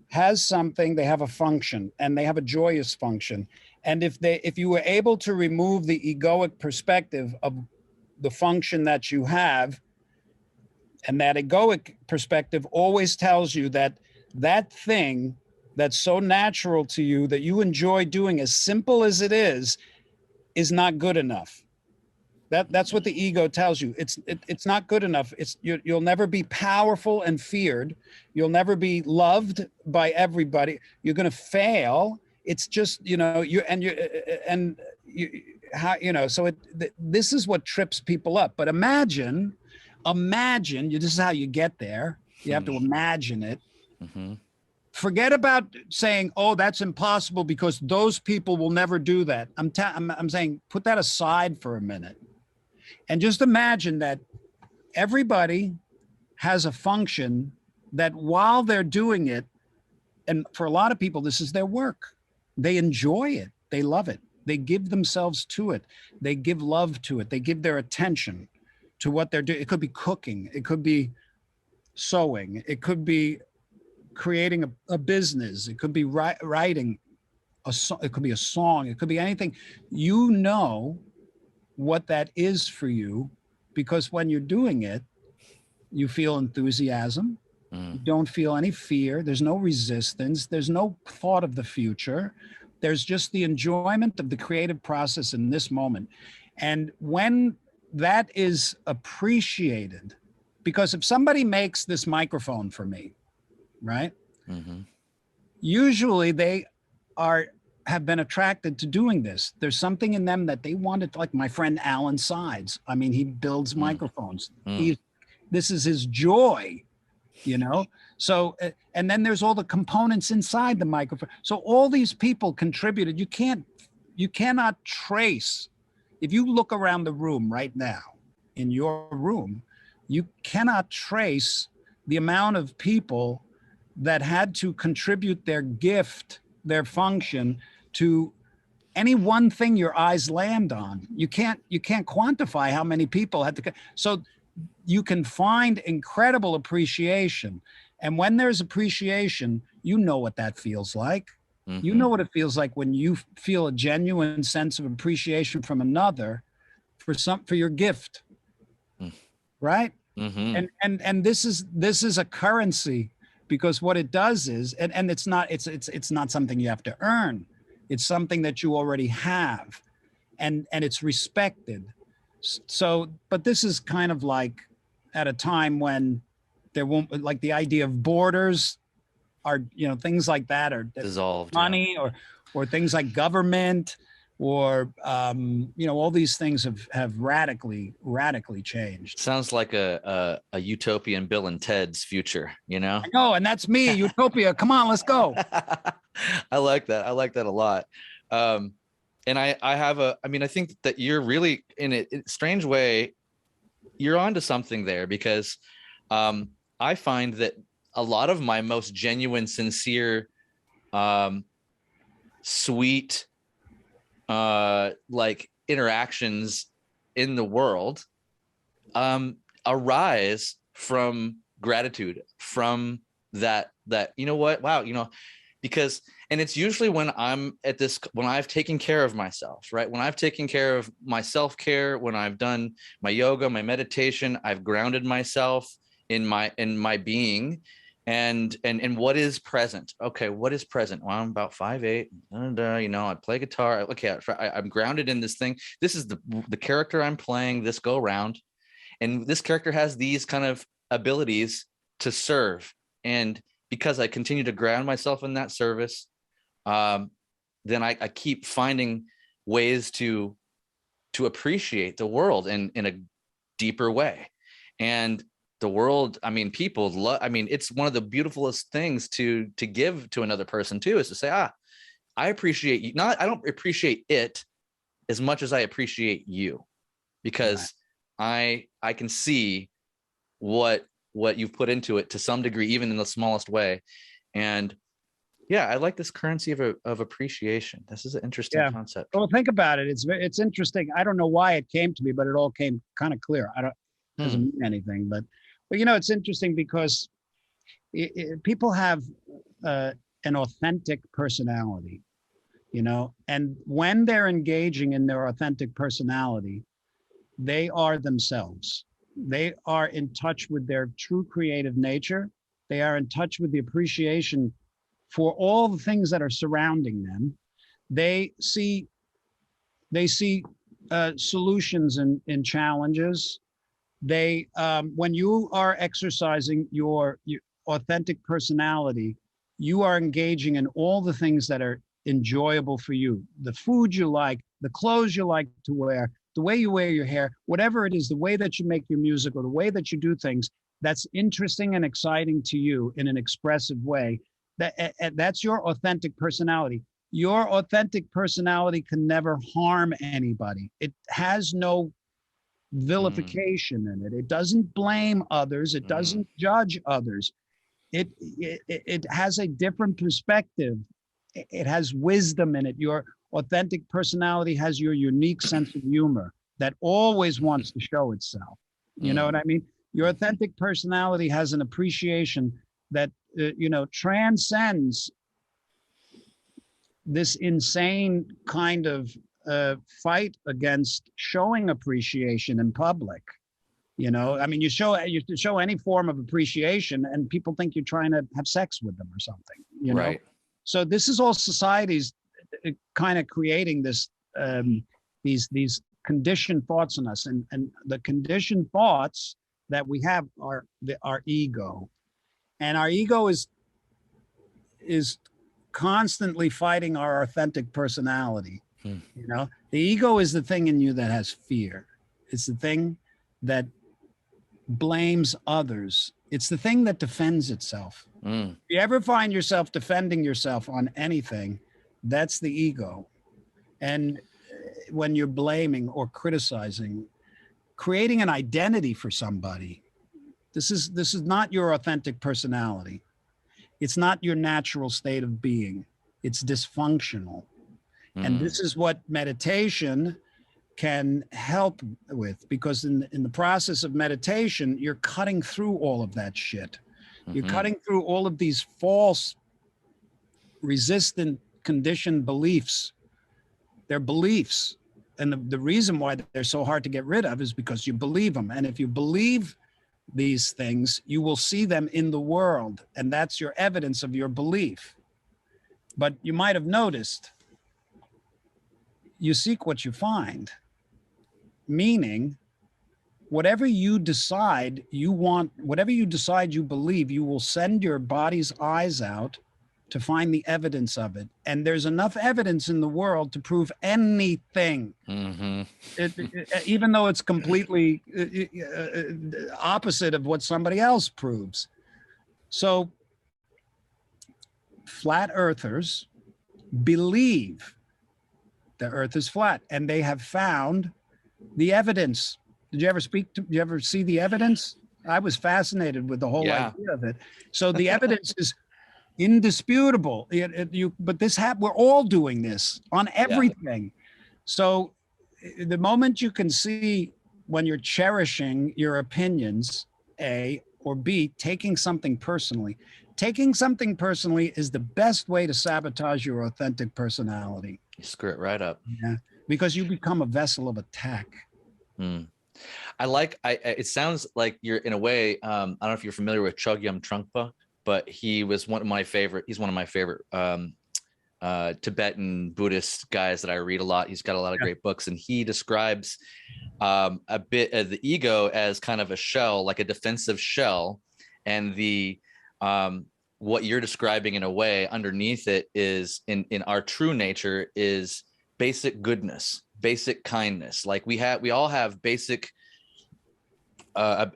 Speaker 2: has something, they have a function, and they have a joyous function. And if you were able to remove the egoic perspective of the function that you have, and that egoic perspective always tells you that thing that's so natural to you, that you enjoy doing, as simple as it is not good enough. That's what the ego tells you. It's not good enough. You'll never be powerful and feared. You'll never be loved by everybody. You're going to fail. It's just, this is what trips people up. But imagine, this is how you get there. You have to imagine it. Forget about saying, oh, that's impossible because those people will never do that. I'm saying, put that aside for a minute. And just imagine that everybody has a function that while they're doing it, And for a lot of people, this is their work. They enjoy it. They love it. They give themselves to it. They give love to it. They give their attention to what they're doing. It could be cooking. It could be sewing. It could be creating a business. It could be writing it could be a song. It could be anything. You know what that is for you, because when you're doing it, you feel enthusiasm. You don't feel any fear. There's no resistance. There's no thought of the future. There's just the enjoyment of the creative process in this moment. And when that is appreciated, because if somebody makes this microphone for me, right? Usually they have been attracted to doing this. There's something in them that they wanted, like my friend Alan Sides. I mean, he builds microphones. This is his joy, you know? So, and then there's all the components inside the microphone. So all these people contributed. You cannot trace. If you look around the room right now, in your room, you cannot trace the amount of people that had to contribute their gift, their function, to any one thing your eyes land on. You can't quantify how many people had to. So you can find incredible appreciation. And when there's appreciation, you know what that feels like. You know what it feels like when you feel a genuine sense of appreciation from another for your gift. Right? And this is a currency, because what it does is, and it's not something you have to earn. It's something that you already have, and it's respected. So, but this is kind of like at a time when there won't, like, the idea of borders are, you know, things like that are
Speaker 3: dissolved.
Speaker 2: Money, or things like government, or you know, all these things have radically changed.
Speaker 3: Sounds like a utopian Bill and Ted's future, you know?
Speaker 2: I know, and that's me, utopia. Come on, let's go.
Speaker 3: I like that. I like that a lot. And I think that you're really in a strange way, you're onto something there, because I find that a lot of my most genuine, sincere, sweet, like interactions in the world arise from gratitude, from that, you know what, wow, you know, because, and it's usually when when I've taken care of myself, right? When I've taken care of my self-care, when I've done my yoga, my meditation, I've grounded myself in my being, and what is present. Okay, what is present? Well, I'm about 5'8", you know, I play guitar. Okay, I'm grounded in this thing. This is the character I'm playing this go round, and this character has these kind of abilities to serve. And because I continue to ground myself in that service, then I keep finding ways to appreciate the world in a deeper way. And the world, I mean, people love, I mean, it's one of the beautifulest things to give to another person too, is to say, I appreciate you. I don't appreciate it as much as I appreciate you, because I can see what you've put into it to some degree, even in the smallest way. And yeah, I like this currency of appreciation. This is an interesting concept.
Speaker 2: Well, think about it. It's interesting. I don't know why it came to me, but it all came kind of clear. Doesn't mean anything, but you know, it's interesting because people have an authentic personality, you know, and when they're engaging in their authentic personality, they are themselves. They are in touch with their true creative nature. They are in touch with the appreciation for all the things that are surrounding them. They see solutions in challenges. They when you are exercising your authentic personality, you are engaging in all the things that are enjoyable for you. The food you like, the clothes you like to wear, the way you wear your hair, whatever it is, the way that you make your music or the way that you do things that's interesting and exciting to you in an expressive way, that's your authentic personality. Your authentic personality can never harm anybody. It has no vilification in it. It doesn't blame others. It doesn't judge others. it has a different perspective. It has wisdom in it. Your authentic personality has your unique sense of humor that always wants to show itself. You know what I mean? Your authentic personality has an appreciation that transcends this insane kind of fight against showing appreciation in public. I mean, you show any form of appreciation and people think you're trying to have sex with them or something,
Speaker 3: Right.
Speaker 2: So this is all society's kind of creating this, these conditioned thoughts in us, and the conditioned thoughts that we have are our ego, and our ego is constantly fighting our authentic personality. The ego is the thing in you that has fear. It's the thing that blames others. It's the thing that defends itself. If you ever find yourself defending yourself on anything, that's the ego. And when you're blaming or criticizing, creating an identity for somebody, this is not your authentic personality. It's not your natural state of being. It's dysfunctional. And this is what meditation can help with, because in the process of meditation, you're cutting through all of that shit. You're cutting through all of these false, resistant, conditioned beliefs. They're beliefs. And the reason why they're so hard to get rid of is because you believe them. And if you believe these things, you will see them in the world. And that's your evidence of your belief. But you might have noticed, you seek what you find. Meaning, whatever you decide you want, whatever you decide you believe, you will send your body's eyes out to find the evidence of it. And there's enough evidence in the world to prove anything, even though it's completely opposite of what somebody else proves. So flat earthers believe the earth is flat, and they have found the evidence. Did you ever see the evidence? I was fascinated with the whole idea of it. So the evidence is indisputable. But we're all doing this on everything. So the moment you can see when you're cherishing your opinions, A, or B, taking something personally is the best way to sabotage your authentic personality.
Speaker 3: You screw it right up.
Speaker 2: Yeah, because you become a vessel of attack.
Speaker 3: It sounds like you're, in a way, I don't know if you're familiar with Chogyam Trungpa, but he's one of my favorite Tibetan Buddhist guys that I read a lot. He's got a lot of great books, and he describes a bit of the ego as kind of a shell, like a defensive shell, and what you're describing in a way underneath it is in our true nature is basic goodness, basic kindness. Like we all have basic a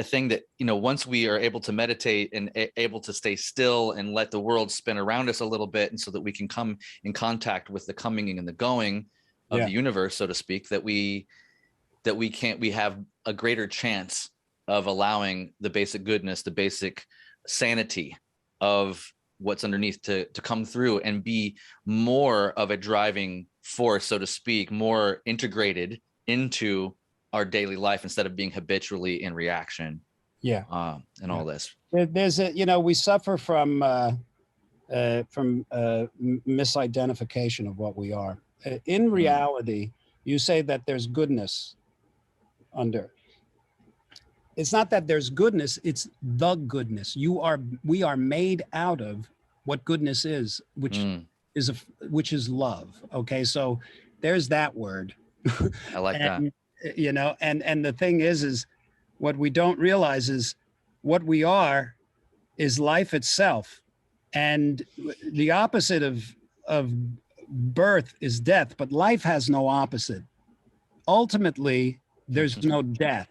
Speaker 3: thing that, once we are able to meditate and able to stay still and let the world spin around us a little bit, and so that we can come in contact with the coming and the going of the universe, so to speak, that we have a greater chance of allowing the basic goodness, the basic sanity of what's underneath to come through and be more of a driving force, so to speak, more integrated into our daily life instead of being habitually in reaction. All this.
Speaker 2: There's we suffer from misidentification of what we are. In reality, you say that there's goodness under. It's not that there's goodness, it's the goodness. We are made out of what goodness is, which is love. Okay, so there's that word.
Speaker 3: I like that.
Speaker 2: And the thing is what we don't realize is what we are is life itself. And the opposite of birth is death, but life has no opposite. Ultimately, there's no death.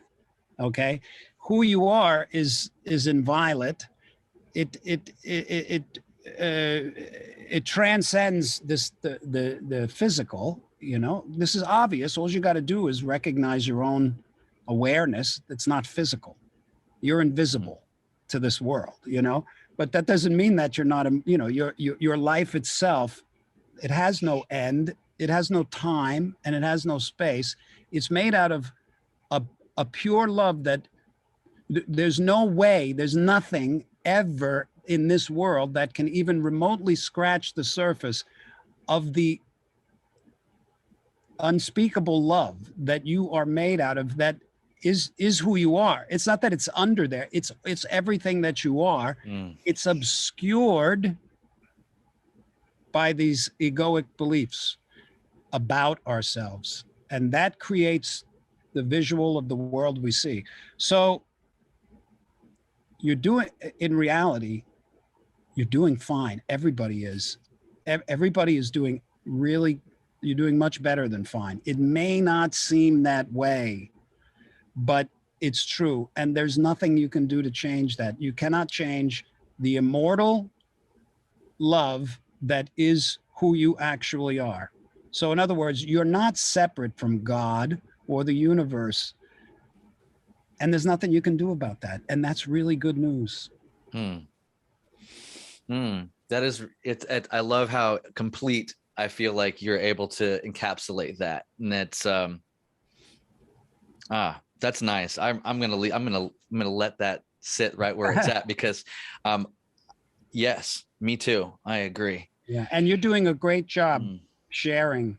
Speaker 2: Okay, who you are is inviolate. It transcends the physical. This is obvious. All you got to do is recognize your own awareness. It's not physical. You're invisible to this world. but that doesn't mean that you're not, your life itself, it has no end, it has no time, and it has no space. It's made out of a pure love that there's no way, there's nothing ever in this world that can even remotely scratch the surface of the unspeakable love that you are made out of, that is who you are. It's not that it's under there, it's everything that you are. It's obscured by these egoic beliefs about ourselves, and that creates the visual of the world we see. So you're doing, in reality, you're doing fine. Everybody is doing really, you're doing much better than fine. It may not seem that way, but it's true. And there's nothing you can do to change that. You cannot change the immortal love that is who you actually are. So in other words, you're not separate from God or the universe. And there's nothing you can do about that. And that's really good news.
Speaker 3: That is, I love how complete I feel like you're able to encapsulate that. And that's nice. I'm gonna let that sit right where it's at, because yes, me too. I agree.
Speaker 2: Yeah. And you're doing a great job sharing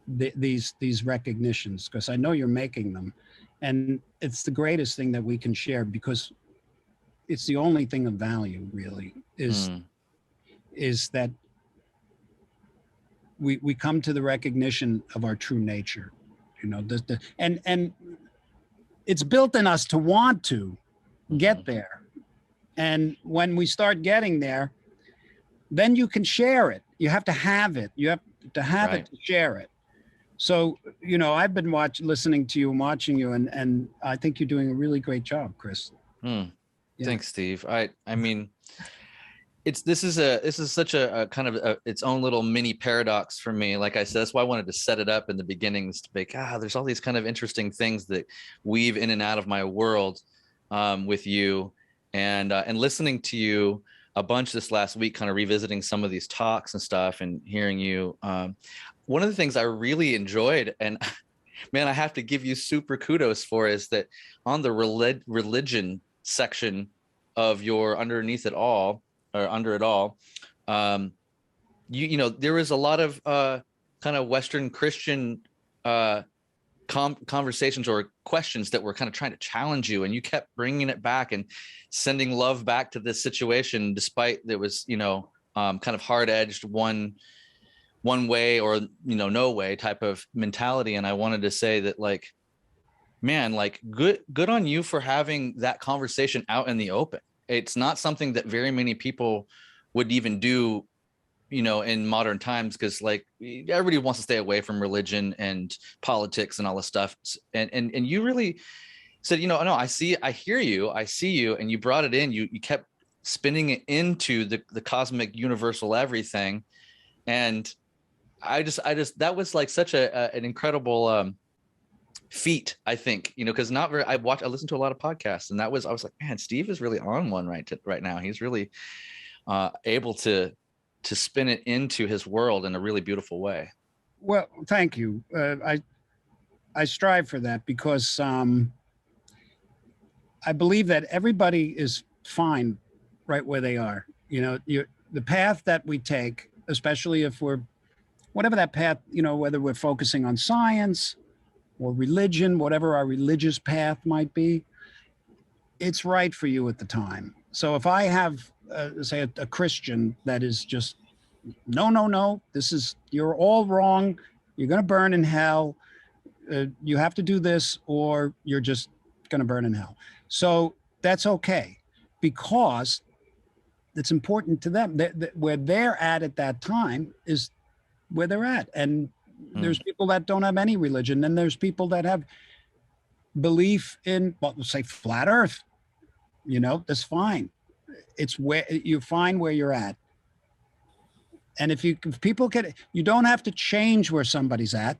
Speaker 2: these recognitions, because I know you're making them. And it's the greatest thing that we can share, because it's the only thing of value, really, is that we come to the recognition of our true nature, and it's built in us to want to get there. And when we start getting there, then you can share it. You have to have it. You have to have it to share it. So, I've been listening to you and watching you, and I think you're doing a really great job, Chrys.
Speaker 3: Yeah. Thanks, Steve. I mean, this is such a kind of its own little mini paradox for me. Like I said, that's why I wanted to set it up in the beginning, is to be there's all these kind of interesting things that weave in and out of my world with you, and listening to you a bunch this last week, kind of revisiting some of these talks and stuff, and hearing you. One of the things I really enjoyed, and man, I have to give you super kudos for, is that on the religion section of your Underneath It All, or Under It All, there was a lot of kind of Western Christian conversations or questions that were kind of trying to challenge you, and you kept bringing it back and sending love back to this situation, despite there was kind of hard-edged one way or no way type of mentality. And I wanted to say that, like, man, like, good on you for having that conversation out in the open. It's not something that very many people would even do, in modern times, because like everybody wants to stay away from religion and politics and all this stuff. And you really said, no, I hear you, I see you, and you brought it in. You kept spinning it into the cosmic universal everything. And I just that was like such an incredible feat, I think, because I listened to a lot of podcasts, and I was like, man, Steve is really on one right now. He's really able to spin it into his world in a really beautiful way.
Speaker 2: Well, thank you. I strive for that, because I believe that everybody is fine right where they are. The path that we take, especially if we're, whatever that path, whether we're focusing on science or religion, whatever our religious path might be, it's right for you at the time. So if I have, say, a Christian that is just, no, you're all wrong, you're going to burn in hell, you have to do this, or you're just going to burn in hell. So that's okay, because it's important to them. Where they're at that time is where they're at. And there's people that don't have any religion, and there's people that have belief in, let's say, flat earth. That's fine. It's where you're fine where you're at. And if people can, you don't have to change where somebody's at,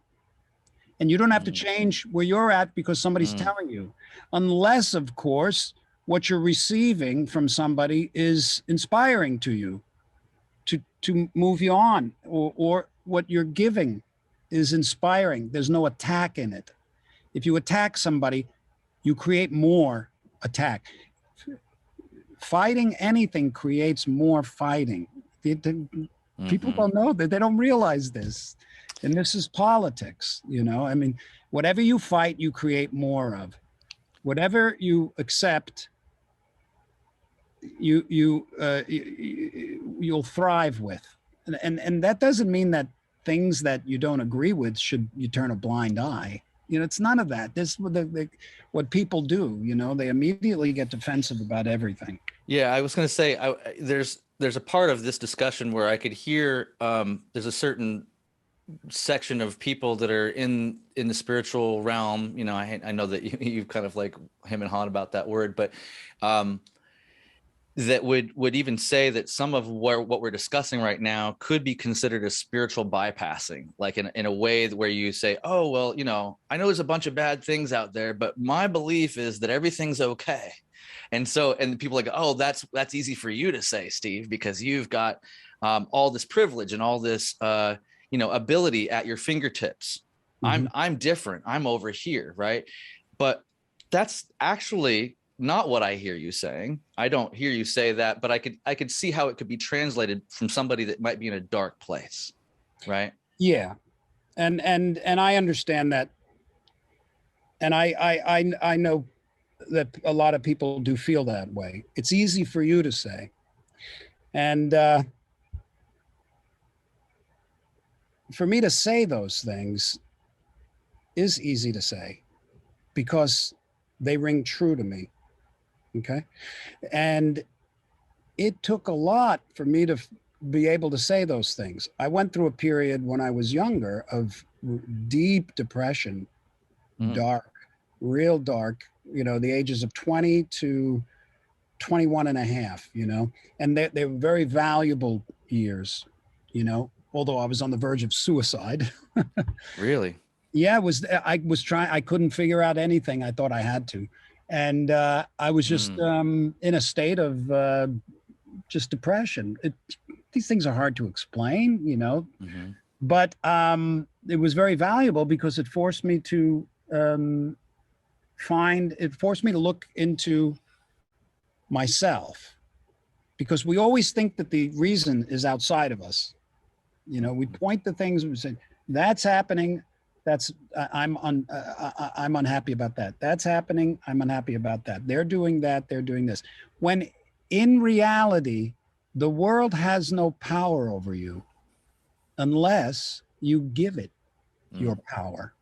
Speaker 2: and you don't have to change where you're at because somebody's telling you, unless, of course, what you're receiving from somebody is inspiring to you to move you on, or what you're giving is inspiring. There's no attack in it. If you attack somebody, you create more attack. Fighting anything creates more fighting. People don't know that. They don't realize this. And this is politics, you know? I mean, whatever you fight, you create more of. Whatever you accept, you'll thrive with. And that doesn't mean that things that you don't agree with you turn a blind eye. You know, it's none of that. This is what people do, you know? They immediately get defensive about everything.
Speaker 3: Yeah, I was going to say, there's a part of this discussion where I could hear there's a certain section of people that are in the spiritual realm. You know, I know that you kind of like him and Han about that word, but that would even say that some of what we're discussing right now could be considered as spiritual bypassing, like in a way where you say, oh, well, you know, I know there's a bunch of bad things out there, but my belief is that everything's okay. And people are like, oh, that's easy for you to say, Steve, because you've got all this privilege and all this, ability at your fingertips. Mm-hmm. I'm different. I'm over here. Right. But that's actually not what I hear you saying. I don't hear you say that, but I could see how it could be translated from somebody that might be in a dark place. Right. Yeah.
Speaker 2: And I understand that. And I know that a lot of people do feel that way. It's easy for you to say. And for me to say those things is easy to say because they ring true to me. Okay. And it took a lot for me to be able to say those things. I went through a period when I was younger of deep depression, dark, real dark, you know, the ages of 20 to 21 and a half, you know, and they were very valuable years, you know, although I was on the verge of suicide.
Speaker 3: Really?
Speaker 2: Yeah, I couldn't figure out anything. I thought I had to. And I was just in a state of just depression. These things are hard to explain, you know, but it was very valuable because it forced me to look into myself, because we always think that the reason is outside of us. You know, we point to things and we say, that's happening. I'm unhappy about that. That's happening. I'm unhappy about that. They're doing that. They're doing this. When in reality, the world has no power over you unless you give it your power.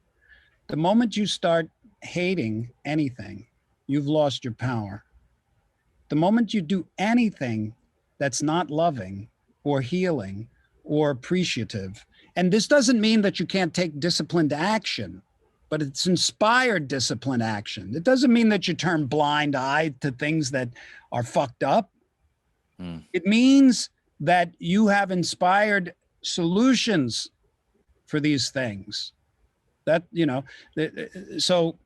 Speaker 2: The moment you start hating anything, you've lost your power. The moment you do anything that's not loving or healing or appreciative, and this doesn't mean that you can't take disciplined action, but it's inspired disciplined action. It doesn't mean that you turn blind eye to things that are fucked up. It means that you have inspired solutions for these things. That, you know, so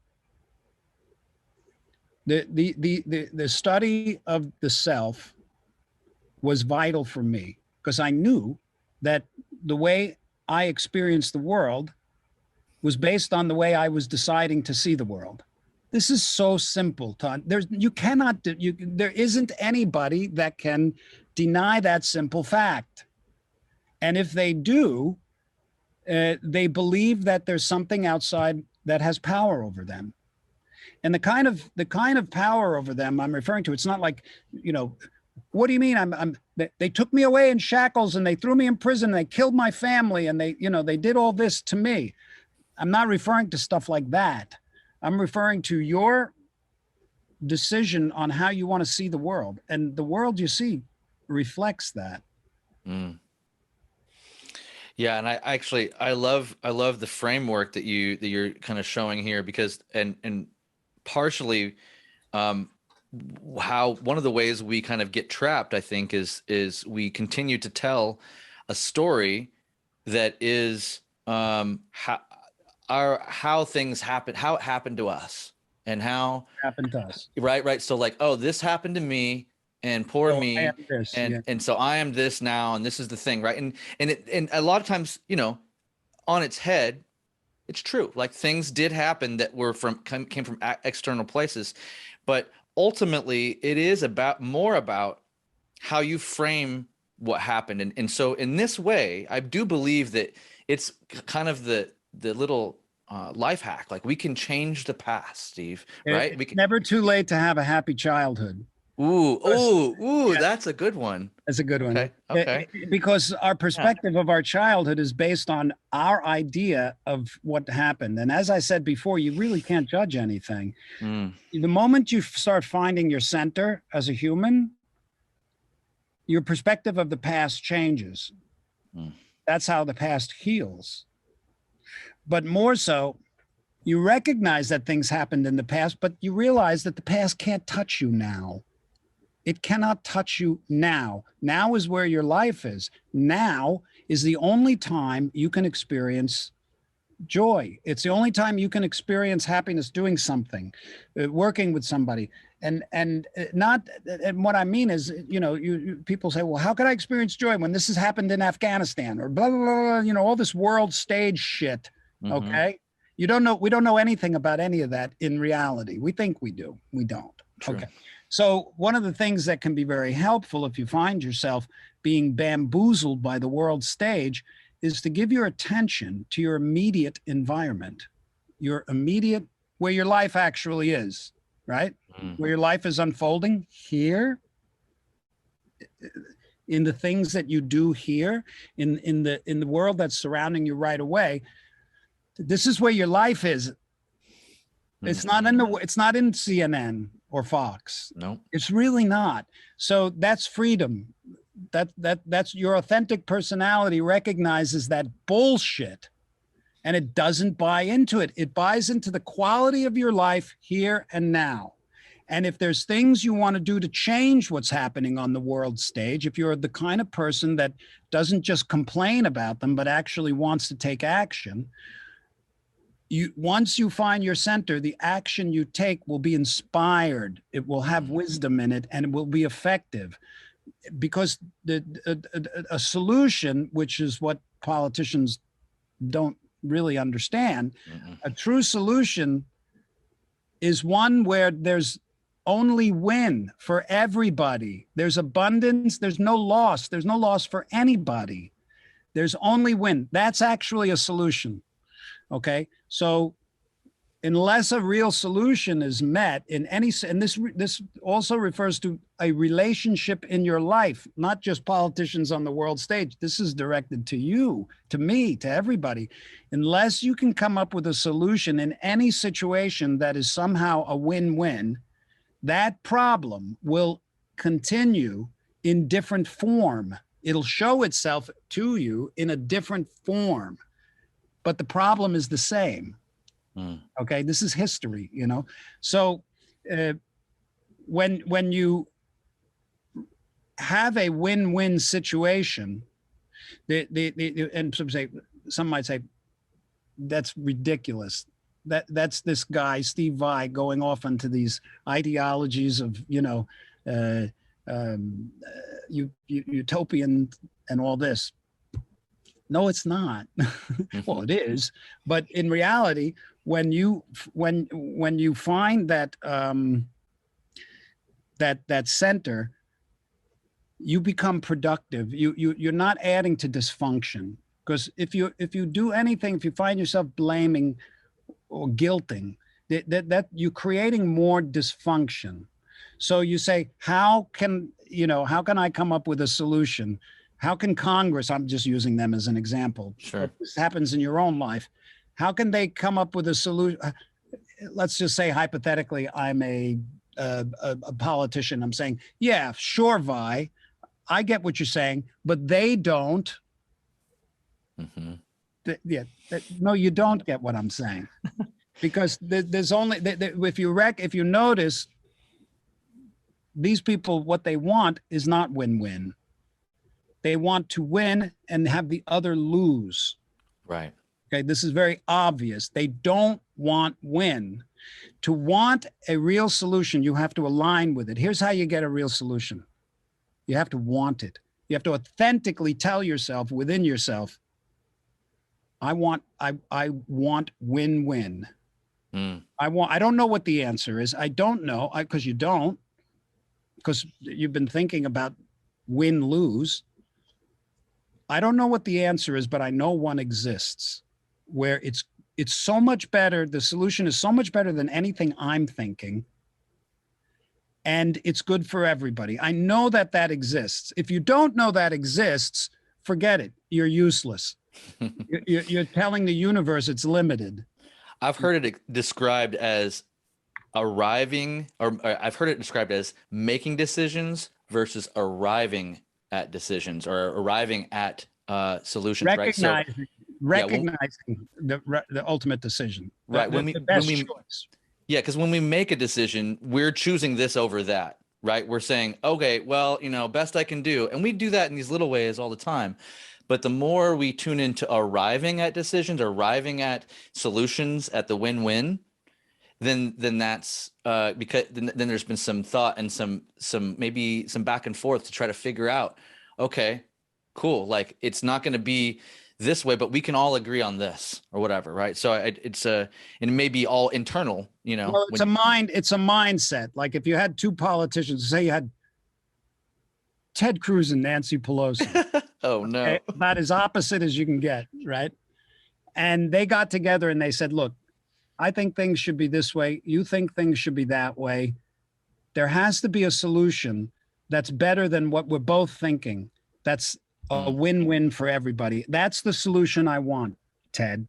Speaker 2: the study of the self was vital for me, because I knew that the way I experienced the world was based on the way I was deciding to see the world. This is so simple, Todd. There isn't anybody that can deny that simple fact. And if they do, they believe that there's something outside that has power over them. And the kind of power over them I'm referring to, it's not like, you know, what do you mean? They took me away in shackles and they threw me in prison and they killed my family and they did all this to me. I'm not referring to stuff like that. I'm referring to your decision on how you want to see the world, and the world you see reflects that.
Speaker 3: Yeah, and I love the framework that you're kind of showing here, because and partially how one of the ways we kind of get trapped, I think, is we continue to tell a story that is how things happen, how it happened to us, and how
Speaker 2: Happened to us.
Speaker 3: right. So like, oh, this happened to me and poor
Speaker 2: So I
Speaker 3: me.
Speaker 2: am this, yeah.
Speaker 3: And so I am this now, and this is the thing, right? And a lot of times, you know, on its head, it's true. Like things did happen that were came from external places, but ultimately it is more about how you frame what happened. And so in this way, I do believe that it's kind of the little life hack. Like we can change the past, Steve, right? We
Speaker 2: It's
Speaker 3: can.
Speaker 2: never too late to have a happy childhood.
Speaker 3: Ooh,
Speaker 2: Yeah.
Speaker 3: that's a good one.
Speaker 2: That's a good one.
Speaker 3: Okay.
Speaker 2: Because our perspective of our childhood is based on our idea of what happened. And as I said before, you really can't judge anything.
Speaker 3: Mm.
Speaker 2: The moment you start finding your center as a human, your perspective of the past changes.
Speaker 3: Mm.
Speaker 2: That's how the past heals. But more so, you recognize that things happened in the past, but you realize that the past can't touch you now. It cannot touch you now. Now is where your life is. Now is the only time you can experience joy. It's the only time you can experience happiness doing something, working with somebody. And what I mean is, you know, people say, well, how could I experience joy when this has happened in Afghanistan or blah, blah, blah, you know, all this world stage shit.
Speaker 3: Mm-hmm.
Speaker 2: Okay. We don't know anything about any of that in reality. We think we do. We don't.
Speaker 3: True.
Speaker 2: Okay. So one of the things that can be very helpful if you find yourself being bamboozled by the world stage is to give your attention to your immediate environment, where your life actually is, right?
Speaker 3: Mm.
Speaker 2: Where your life is unfolding here, in the things that you do here, in the world that's surrounding you right away. This is where your life is. It's not in CNN or Fox.
Speaker 3: No.
Speaker 2: It's really not. So that's freedom. That's your authentic personality recognizes that bullshit and it doesn't buy into it. It buys into the quality of your life here and now. And if there's things you want to do to change what's happening on the world stage, if you're the kind of person that doesn't just complain about them, but actually wants to take action, once you find your center, the action you take will be inspired. It will have wisdom in it, and it will be effective. Because a solution, which is what politicians don't really understand, a true solution is one where there's only win for everybody. There's abundance. There's no loss. There's no loss for anybody. There's only win. That's actually a solution. Okay, so unless a real solution is met in any, and this also refers to a relationship in your life, not just politicians on the world stage. This is directed to you, to me, to everybody. Unless you can come up with a solution in any situation that is somehow a win-win, that problem will continue in different form. It'll show itself to you in a different form. But the problem is the same. Okay, this is history, you know. So when you have a win-win situation, and some might say that's ridiculous. That's this guy Steve Vai going off into these ideologies of, you know, utopian and all this. No, it's not. Well, it is, but in reality, when you find that that center, you become productive. You're not adding to dysfunction, because if you do anything, if you find yourself blaming or guilting, that you're creating more dysfunction. So you say, how can I come up with a solution? How can Congress, I'm just using them as an example.
Speaker 3: Sure.
Speaker 2: This happens in your own life. How can they come up with a solution? Let's just say hypothetically, I'm a politician. I'm saying, yeah, sure, Vi, I get what you're saying, but they don't.
Speaker 3: Mm-hmm.
Speaker 2: No, you don't get what I'm saying, because there's only if you notice, these people, what they want is not win-win. They want to win and have the other lose.
Speaker 3: Right.
Speaker 2: Okay, this is very obvious. They don't want win. To want a real solution, you have to align with it. Here's how you get a real solution. You have to want it. You have to authentically tell yourself within yourself, I want win-win. I don't know what the answer is. I don't know, because you don't, because you've been thinking about win-lose. I don't know what the answer is, but I know one exists where it's so much better. The solution is so much better than anything I'm thinking. And it's good for everybody. I know that exists. If you don't know that exists, forget it. You're useless. You're telling the universe it's limited.
Speaker 3: I've heard it described as arriving, or I've heard it described as making decisions versus arriving at decisions, or arriving at solutions.
Speaker 2: Recognizing the ultimate decision.
Speaker 3: Right.
Speaker 2: The best choice.
Speaker 3: Yeah, because when we make a decision, we're choosing this over that, right? We're saying, okay, well, best I can do. And we do that in these little ways all the time. But the more we tune into arriving at decisions, arriving at solutions, at the win-win, then that's because then there's been some thought and some maybe some back and forth to try to figure out, okay, cool. Like, it's not going to be this way, but we can all agree on this or whatever, right? So it may be all internal,
Speaker 2: Well, it's a mindset. Like, if you had two politicians, say you had Ted Cruz and Nancy Pelosi.
Speaker 3: Oh no.
Speaker 2: Okay? About as opposite as you can get, right? And they got together and they said, look, I think things should be this way. You think things should be that way. There has to be a solution that's better than what we're both thinking. That's a win-win for everybody. That's the solution I want, Ted.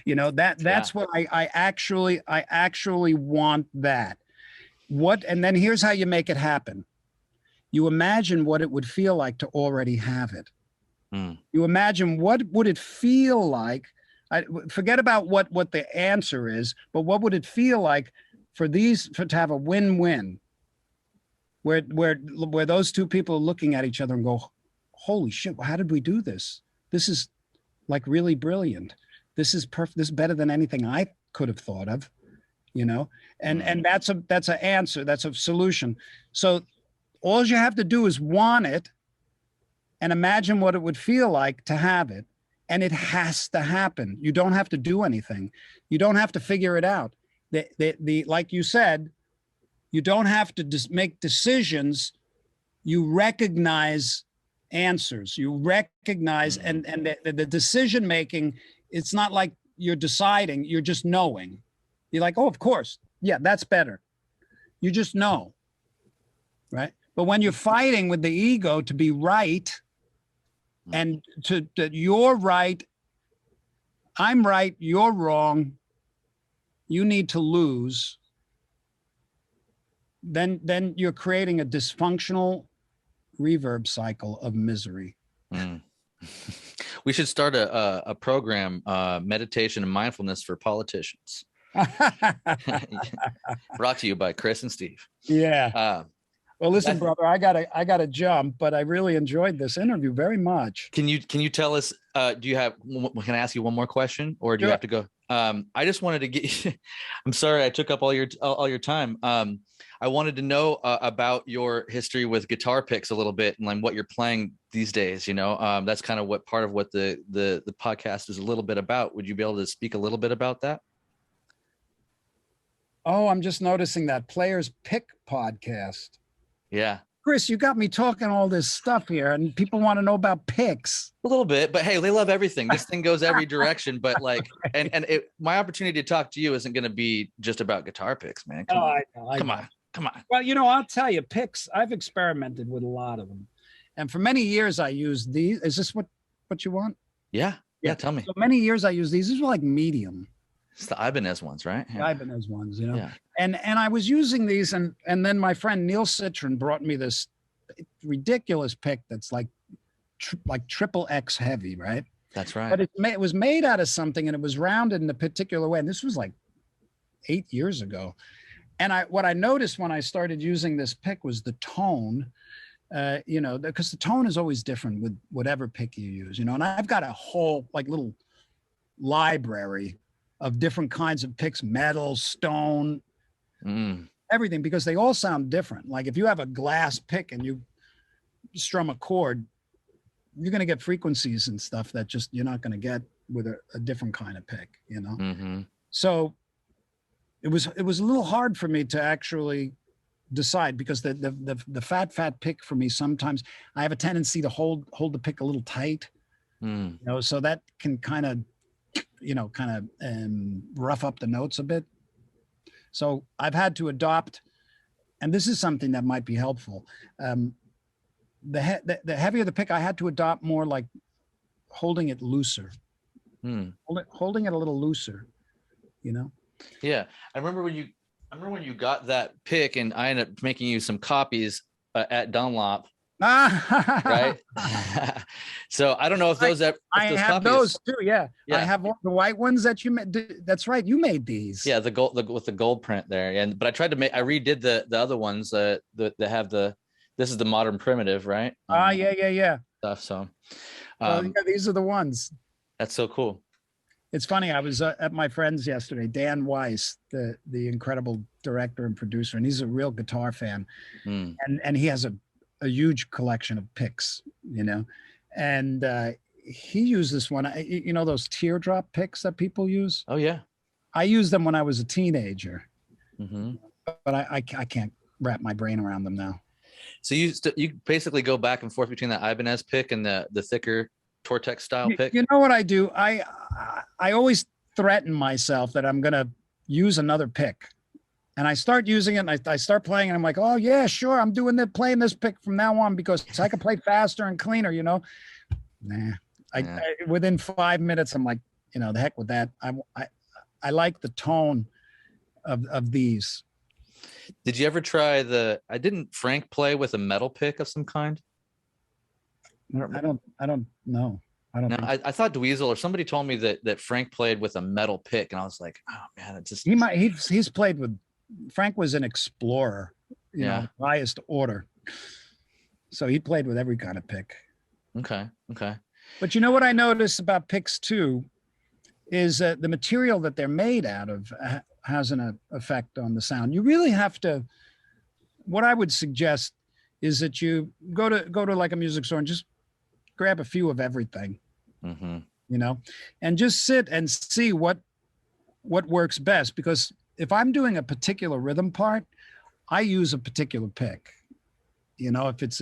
Speaker 2: That's what I actually want that. And then here's how you make it happen. You imagine what it would feel like to already have it. You imagine what would it feel like. Forget about what the answer is, but what would it feel like to have a win-win where those two people are looking at each other and go, holy shit, how did we do this? This is like really brilliant. This is perfect. This is better than anything I could have thought of, and that's an answer. That's a solution. So all you have to do is want it and imagine what it would feel like to have it. And it has to happen. You don't have to do anything. You don't have to figure it out. Like you said, you don't have to make decisions. You recognize answers. You recognize, and the decision making, it's not like you're deciding, you're just knowing. You're like, oh, of course. Yeah, that's better. You just know. Right? But when you're fighting with the ego to be right, and that you're right, I'm right, you're wrong, you need to lose, then you're creating a dysfunctional reverb cycle of misery.
Speaker 3: We should start a program, meditation and mindfulness for politicians. Brought to you by Chrys and Steve.
Speaker 2: Yeah. Well, listen, brother, I gotta jump, but I really enjoyed this interview very much.
Speaker 3: Can you tell us? Can I ask you one more question, or do you have to go? I just wanted to get. I'm sorry I took up all your time. I wanted to know about your history with guitar picks a little bit, and like what you're playing these days. That's kind of what part of what the podcast is a little bit about. Would you be able to speak a little bit about that?
Speaker 2: Oh, I'm just noticing that Players Pick podcast.
Speaker 3: Yeah.
Speaker 2: Chrys, you got me talking all this stuff here, and people want to know about picks.
Speaker 3: A little bit, but hey, they love everything. This thing goes every direction. But like, my opportunity to talk to you isn't going to be just about guitar picks, man. Come on.
Speaker 2: Well, I'll tell you, picks. I've experimented with a lot of them, and for many years I used these. Is this what you want?
Speaker 3: Yeah. Tell me.
Speaker 2: So many years I used these. These were like medium.
Speaker 3: It's the Ibanez ones, right?
Speaker 2: Yeah. Ibanez ones,
Speaker 3: Yeah.
Speaker 2: And I was using these, and then my friend Neil Citron brought me this ridiculous pick that's like triple X heavy, right?
Speaker 3: That's right.
Speaker 2: But it was made out of something, and it was rounded in a particular way. And this was like 8 years ago. And what I noticed when I started using this pick was the tone, because the tone is always different with whatever pick you use, And I've got a whole like little library of different kinds of picks, metal, stone, everything, because they all sound different. Like if you have a glass pick and you strum a chord, you're going to get frequencies and stuff that just you're not going to get with a different kind of pick, you know? So it was a little hard for me to actually decide, because the fat pick for me, sometimes I have a tendency to hold the pick a little tight, you know, so that can kind of rough up the notes a bit. So I've had to adopt, and this is something that might be helpful. The heavier the pick, I had to adopt more like holding it looser, holding it a little looser, you know?
Speaker 3: Yeah. I remember when you got that pick, and I ended up making you some copies at Dunlop. Right. So I don't know if those I
Speaker 2: have
Speaker 3: copies,
Speaker 2: those too. Yeah. I have all the white ones that you made. That's right. You made these.
Speaker 3: Yeah. The gold, with the gold print there. But I tried to I redid the other ones that have this is the modern primitive, right?
Speaker 2: Yeah.
Speaker 3: Stuff. So,
Speaker 2: these are the ones.
Speaker 3: That's so cool.
Speaker 2: It's funny. I was at my friend's yesterday, Dan Weiss, the incredible director and producer, and he's a real guitar fan, and he has a huge collection of picks, you know, and he used this one, you know, those teardrop picks that people use.
Speaker 3: Oh yeah.
Speaker 2: I used them when I was a teenager, but I can't wrap my brain around them now.
Speaker 3: So you basically go back and forth between the Ibanez pick and the thicker Tortex style pick.
Speaker 2: You know what I do? I always threaten myself that I'm gonna use another pick, and I start using it, and I start playing, and I'm like, oh yeah, sure, I'm playing this pick from now on because I can play faster and cleaner, you know. Nah, I within 5 minutes, I'm like, you know, the heck with that. I like the tone of these.
Speaker 3: Did you ever try didn't Frank play with a metal pick of some kind?
Speaker 2: I don't know.
Speaker 3: I thought Dweezil or somebody told me that Frank played with a metal pick, and I was like, oh man, it just
Speaker 2: he's played with. Frank was an explorer, you know, highest order. So he played with every kind of pick. Okay.
Speaker 3: But
Speaker 2: you know what I noticed about picks too, is that the material that they're made out of has an effect on the sound. You really have to. What I would suggest is that you go to like a music store and just grab a few of everything, you know, and just sit and see what works best. Because if I'm doing a particular rhythm part, I use a particular pick. You know, if it's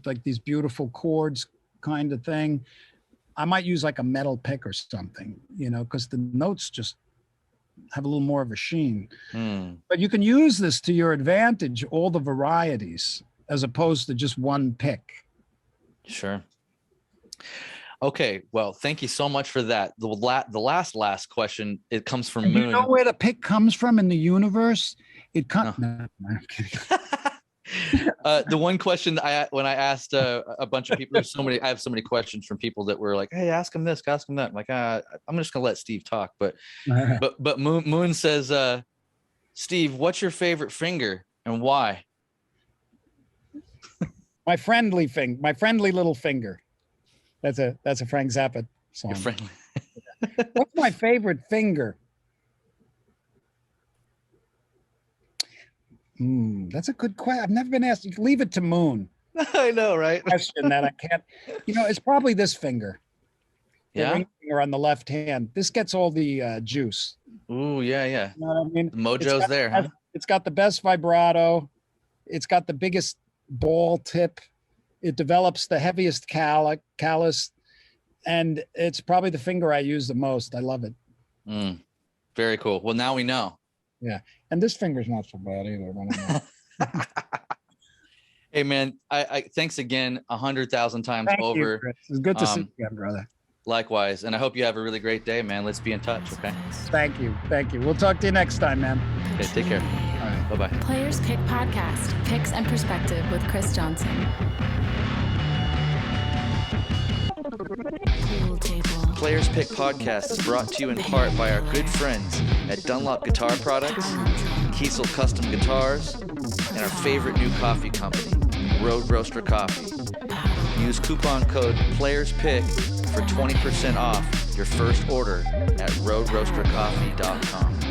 Speaker 2: like these beautiful chords kind of thing, I might use like a metal pick or something, you know, because the notes just have a little more of a sheen. But you can use this to your advantage, all the varieties, as opposed to just one pick.
Speaker 3: Sure. Okay, well, thank you so much for that. The last question, it comes from Moon.
Speaker 2: You know where the pick comes from in the universe? It comes. No, I'm kidding.
Speaker 3: The one question when I asked a bunch of people, I have so many questions from people that were like, "Hey, ask him this, ask him that." I'm like, I'm just gonna let Steve talk. But Moon says, Steve, what's your favorite finger and why?
Speaker 2: My friendly little finger. That's a Frank Zappa song. What's my favorite finger? That's a good question. I've never been asked. Leave it to Moon.
Speaker 3: I know, right?
Speaker 2: Question that I can't. You know, it's probably this finger. The ring finger on the left hand. This gets all the juice.
Speaker 3: Ooh, yeah.
Speaker 2: You know what I mean?
Speaker 3: The mojo's there, huh?
Speaker 2: It's got the best vibrato. It's got the biggest ball tip. It develops the heaviest callus, and it's probably the finger I use the most. I love it.
Speaker 3: Very cool. Well, now we know.
Speaker 2: Yeah, and this finger's not so bad either.
Speaker 3: Hey, man, I thanks again 100,000 times over.
Speaker 2: Chrys. It's good to see you again, brother.
Speaker 3: Likewise, and I hope you have a really great day, man. Let's be in touch, okay?
Speaker 2: Thank you. We'll talk to you next time, man.
Speaker 3: Okay, take care. All right, bye-bye.
Speaker 1: Players Pick Podcast, Picks and Perspective with Chrys Johnson. Pool table.
Speaker 3: Players Pick Podcast is brought to you in part by our good friends at Dunlop Guitar Products, Kiesel Custom Guitars, and our favorite new coffee company, Road Roaster Coffee. Use coupon code PLAYERSPICK for 20% off your first order at roadroastercoffee.com.